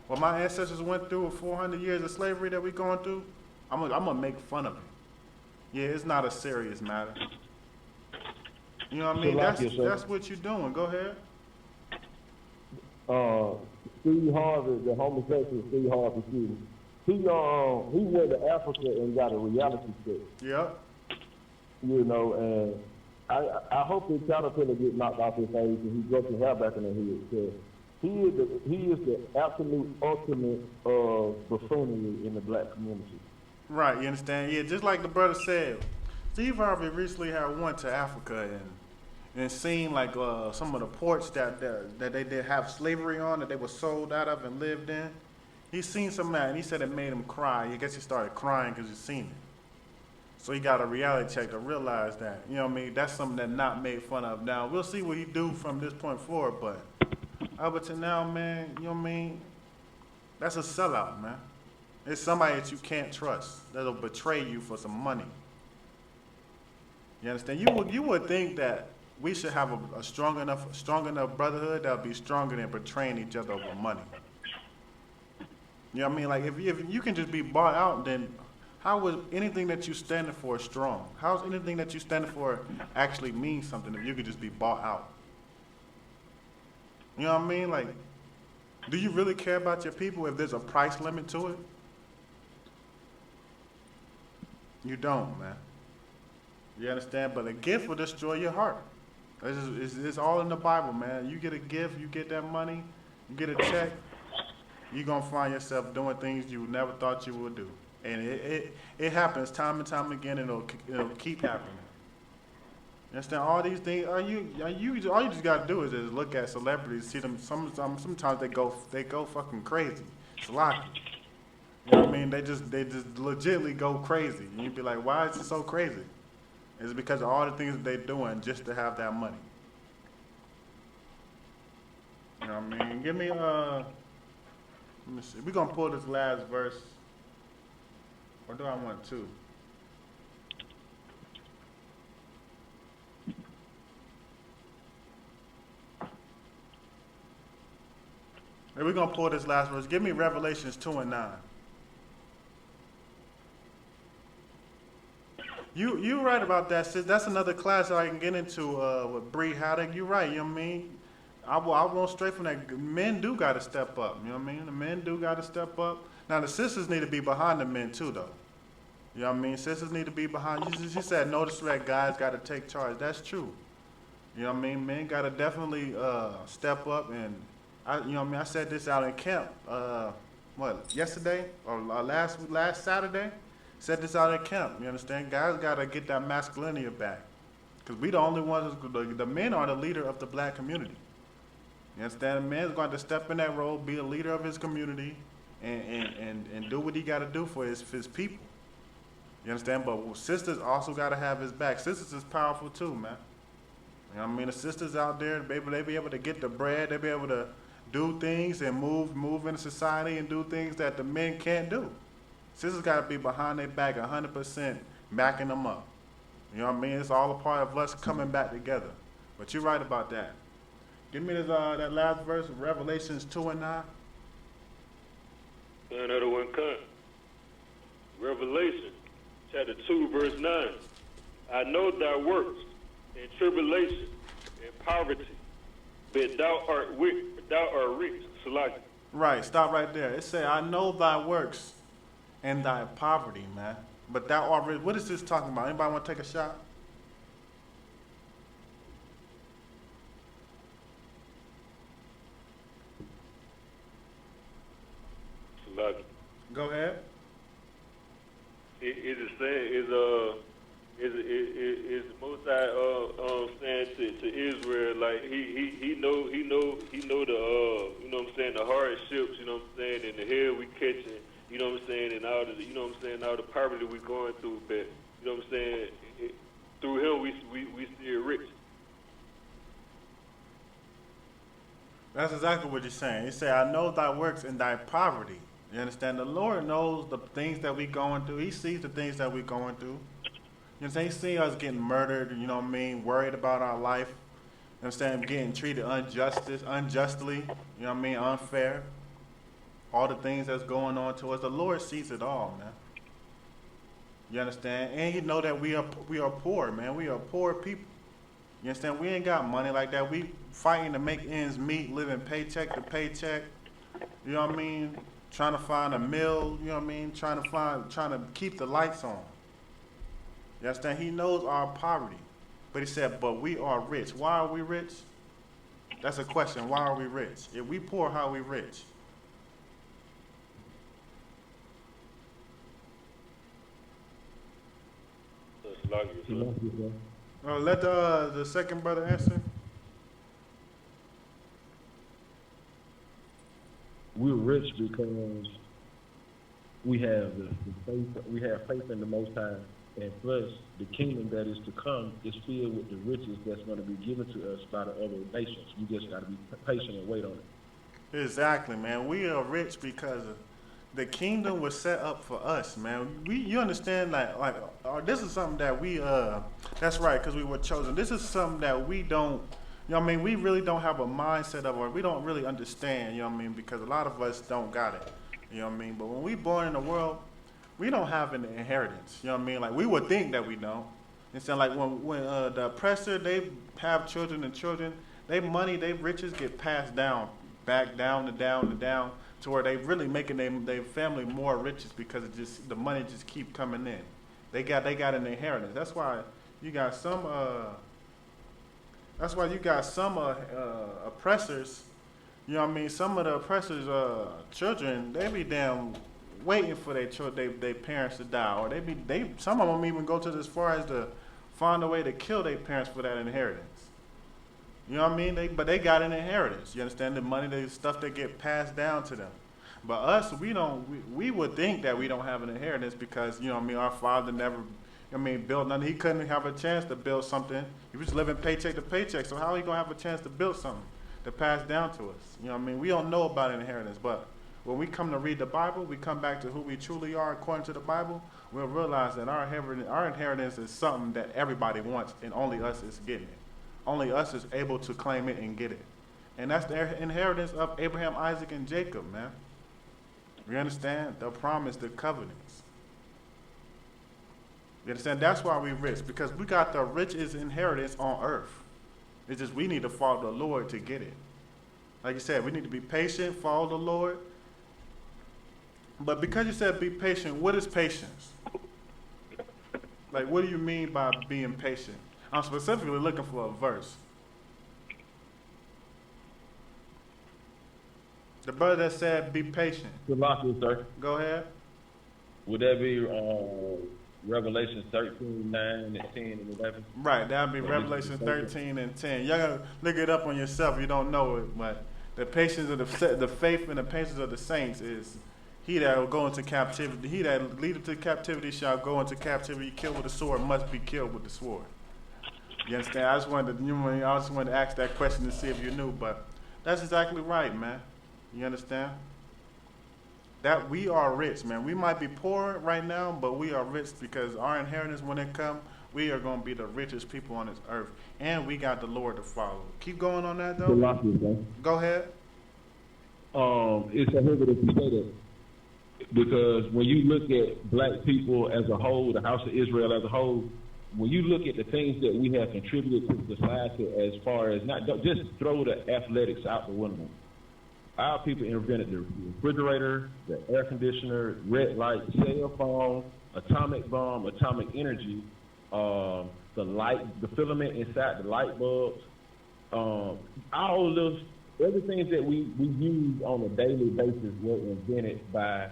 What my ancestors went through with 400 years of slavery that we going through, I'm gonna make fun of it. Yeah, it's not a serious matter. You know what I mean? That's what you're doing. Go ahead. Steve Harvey, the homosexual Steve Harvey student, he went to Africa and got a reality check. Yep. You know, and I hope his caterpillar get knocked off his face and he gets his hair back in the head. Cause he is the absolute ultimate of buffoonery in the black community. Right, you understand? Yeah, just like the brother said, Steve Harvey recently went to Africa and seen like some of the ports that they did have slavery on, that they were sold out of and lived in. He seen some of that, and he said it made him cry. I guess he started crying because he seen it. So he got a reality check to realize that, you know what I mean, that's something that's not made fun of. Now, we'll see what he do from this point forward, but up until now, man, you know what I mean, that's a sellout, man. It's somebody that you can't trust, that'll betray you for some money. You understand? You would think that we should have a strong enough brotherhood that'll be stronger than betraying each other over money. You know what I mean? Like, if you can just be bought out, then how is anything that you standing for strong? How's anything that you standing for actually mean something if you could just be bought out? You know what I mean? Like, do you really care about your people if there's a price limit to it? You don't, man. You understand? But a gift will destroy your heart. It's all in the Bible, man. You get a gift, you get that money, you get a check, you're going to find yourself doing things you never thought you would do. And it happens time and time again, and it'll keep happening. You understand? All these things, all you just got to do is just look at celebrities, see them, sometimes they go fucking crazy. It's lucky. You know what I mean? They just legitimately go crazy. And you'd be like, why is it so crazy? It's because of all the things that they're doing just to have that money. You know what I mean? Give me, let me see. We're going to pull this last verse. Or do I want to? Hey, we're going to pull this last verse. Give me Revelations 2 and 9. You right about that, sis. That's another class that I can get into with Bree Haddock. You right, you know what I mean? I won't stray from that. Men do got to step up, you know what I mean? The men do got to step up. Now, the sisters need to be behind the men, too, though. You know what I mean? Sisters need to be behind. She said, no disrespect, guys got to take charge. That's true. You know what I mean? Men got to definitely step up. And, you know what I mean? I said this out in camp, yesterday or last Saturday? Said this out at camp, you understand? Guys got to get that masculinity back. Because we the only ones, the men are the leader of the black community. You understand? The man's going to step in that role, be a leader of his community, and do what he got to do for his people. You understand? But sisters also got to have his back. Sisters is powerful too, man. You know what I mean? The sisters out there, they be able to get the bread, they be able to do things and move in society and do things that the men can't do. Sisters got to be behind their back 100%, backing them up. You know what I mean? It's all a part of us coming back together. But you're right about that. Give me that last verse of Revelations 2 and 9. Another one come. Revelation, chapter 2, verse 9. I know thy works, in tribulation, in poverty, but thou art rich. Select. Right, stop right there. It say, I know thy works and thy poverty, man. But thou art rich. What is this talking about? Anybody want to take a shot? Select. Go ahead. Is it saying is the Most High saying to Israel, like he know the you know what I'm saying, the hardships, you know what I'm saying, and the hell we catching, you know what I'm saying, and all the you know what I'm saying, all the poverty we going through, but you know what I'm saying, through him we still rich. That's exactly what he's saying. He said, I know thy works and thy poverty. You understand? The Lord knows the things that we going through. He sees the things that we going through. You know, he see us getting murdered, you know what I mean, worried about our life. You understand? Getting treated unjustly, you know what I mean, unfair. All the things that's going on to us. The Lord sees it all, man. You understand? And he know that we are poor, man. We are poor people. You understand? We ain't got money like that. We fighting to make ends meet, living paycheck to paycheck. You know what I mean? Trying to find a meal, you know what I mean? Trying to keep the lights on. You understand? He knows our poverty. But he said, but we are rich. Why are we rich? That's a question. Why are we rich? If we poor, how are we rich? Let the second brother answer. We're rich because we have the faith. We have faith in the Most High, and plus the kingdom that is to come is filled with the riches that's going to be given to us by the other nations. We just got to be patient and wait on it. Exactly, man. We are rich because the kingdom was set up for us, man. You understand that, like this is something that we that's right, because we were chosen. This is something that we don't, you know what I mean, we really don't have a mindset of, or we don't really understand, you know what I mean, because a lot of us don't got it, you know what I mean. But when we born in the world, we don't have an inheritance, you know what I mean. Like we would think that we know. Instead, like when the oppressor, they have children and children, they money, they riches get passed down, back down to down to down, to where they really making their family more riches because it just the money just keep coming in. They got an inheritance. That's why you got some oppressors. You know what I mean? Some of the oppressors' children, they be damn waiting for their parents to die, or some of them even go to as far as to find a way to kill their parents for that inheritance. You know what I mean? But they got an inheritance. You understand? The money, the stuff that get passed down to them. But us, we would think that we don't have an inheritance because, you know what I mean, our father never, built nothing. He couldn't have a chance to build something. He was living paycheck to paycheck. So how are you going to have a chance to build something to pass down to us? You know what I mean? We don't know about an inheritance. But when we come to read the Bible, we come back to who we truly are according to the Bible, we'll realize that our inheritance is something that everybody wants and only us is getting it. Only us is able to claim it and get it. And that's the inheritance of Abraham, Isaac, and Jacob, man. You understand? The promise, the covenants. You understand? That's why we're rich, because we got the richest inheritance on earth. It's just we need to follow the Lord to get it. Like you said, we need to be patient, follow the Lord. But because you said be patient, what is patience? Like, what do you mean by being patient? I'm specifically looking for a verse. The brother that said, be patient. Good luck, sir. Go ahead. Would that be Revelation 13, 9, and 10, and 11? Right, that would be Revelation 13 and 10. Y'all got to look it up on yourself. You don't know it, but the patience of the faith and the patience of the saints is he that will go into captivity. He that leadeth to captivity shall go into captivity. Killed with a sword must be killed with the sword. You understand? I just wanted to ask that question to see if you knew, but that's exactly right, man. You understand? That we are rich, man. We might be poor right now, but we are rich because our inheritance, when it comes, we are going to be the richest people on this earth. And we got the Lord to follow. Keep going on that, though. Go ahead. It's a heavy to say that. Because when you look at black people as a whole, the house of Israel as a whole, when you look at the things that we have contributed to society as far as just throw the athletics out the window. Our people invented the refrigerator, the air conditioner, red light, cell phone, atomic bomb, atomic energy, the light, the filament inside the light bulbs, all those, everything that we use on a daily basis were invented by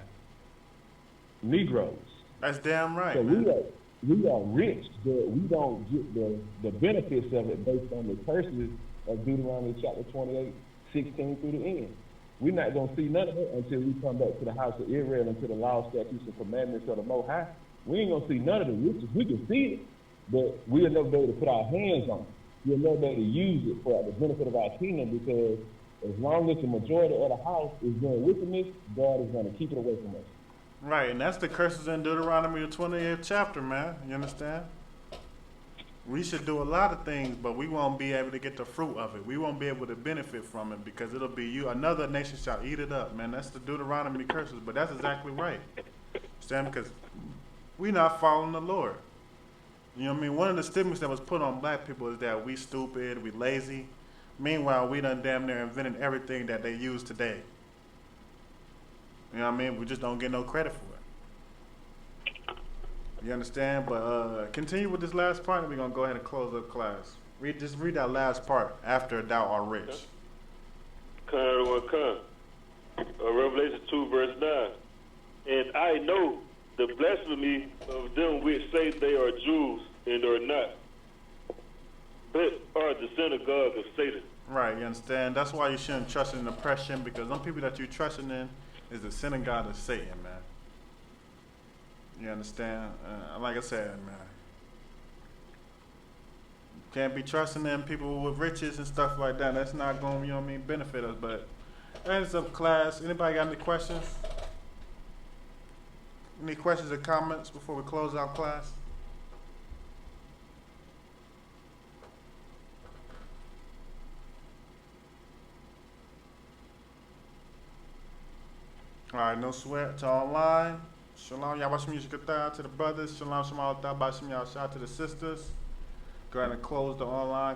Negroes. That's damn right, So man. we are rich, but we don't get the benefits of it based on the curses of Deuteronomy chapter 28, 16 through the end. We're not going to see none of it until we come back to the house of Israel and to the law, statutes, and commandments of the Most High. We ain't going to see none of the riches. We can see it, but we'll never be able to put our hands on it. We'll never be able to use it for the benefit of our kingdom, because as long as the majority of the house is doing wickedness, God is going to keep it away from us. Right, and that's the curses in Deuteronomy, the 28th chapter, man. You understand? We should do a lot of things, but we won't be able to get the fruit of it. We won't be able to benefit from it, because it'll be you. Another nation shall eat it up, man. That's the Deuteronomy curses, but that's exactly right. Understand? Because we not following the Lord. You know what I mean? One of the stigmas that was put on black people is that we stupid, we lazy. Meanwhile, we done damn near invented everything that they use today. You know what I mean? We just don't get no credit for it. You understand? But continue with this last part, and we're going to go ahead and close up class. Just read that last part, after thou art rich. Revelation 2, verse 9. And I know the blasphemy of them which say they are Jews and are not, but are the synagogue of Satan. Right, you understand? That's why you shouldn't trust in oppression, because them people that you're trusting in is the synagogue of Satan, man. You understand? Like I said, man, you can't be trusting in people with riches and stuff like that. That's not going to, you know what I mean, benefit us. But ends up class. Anybody got any questions? Any questions or comments before we close out class? All right, no sweat to online. Shalom, y'all watch music to the brothers. Shalom, shalom, shout out to the sisters. Go ahead and close the online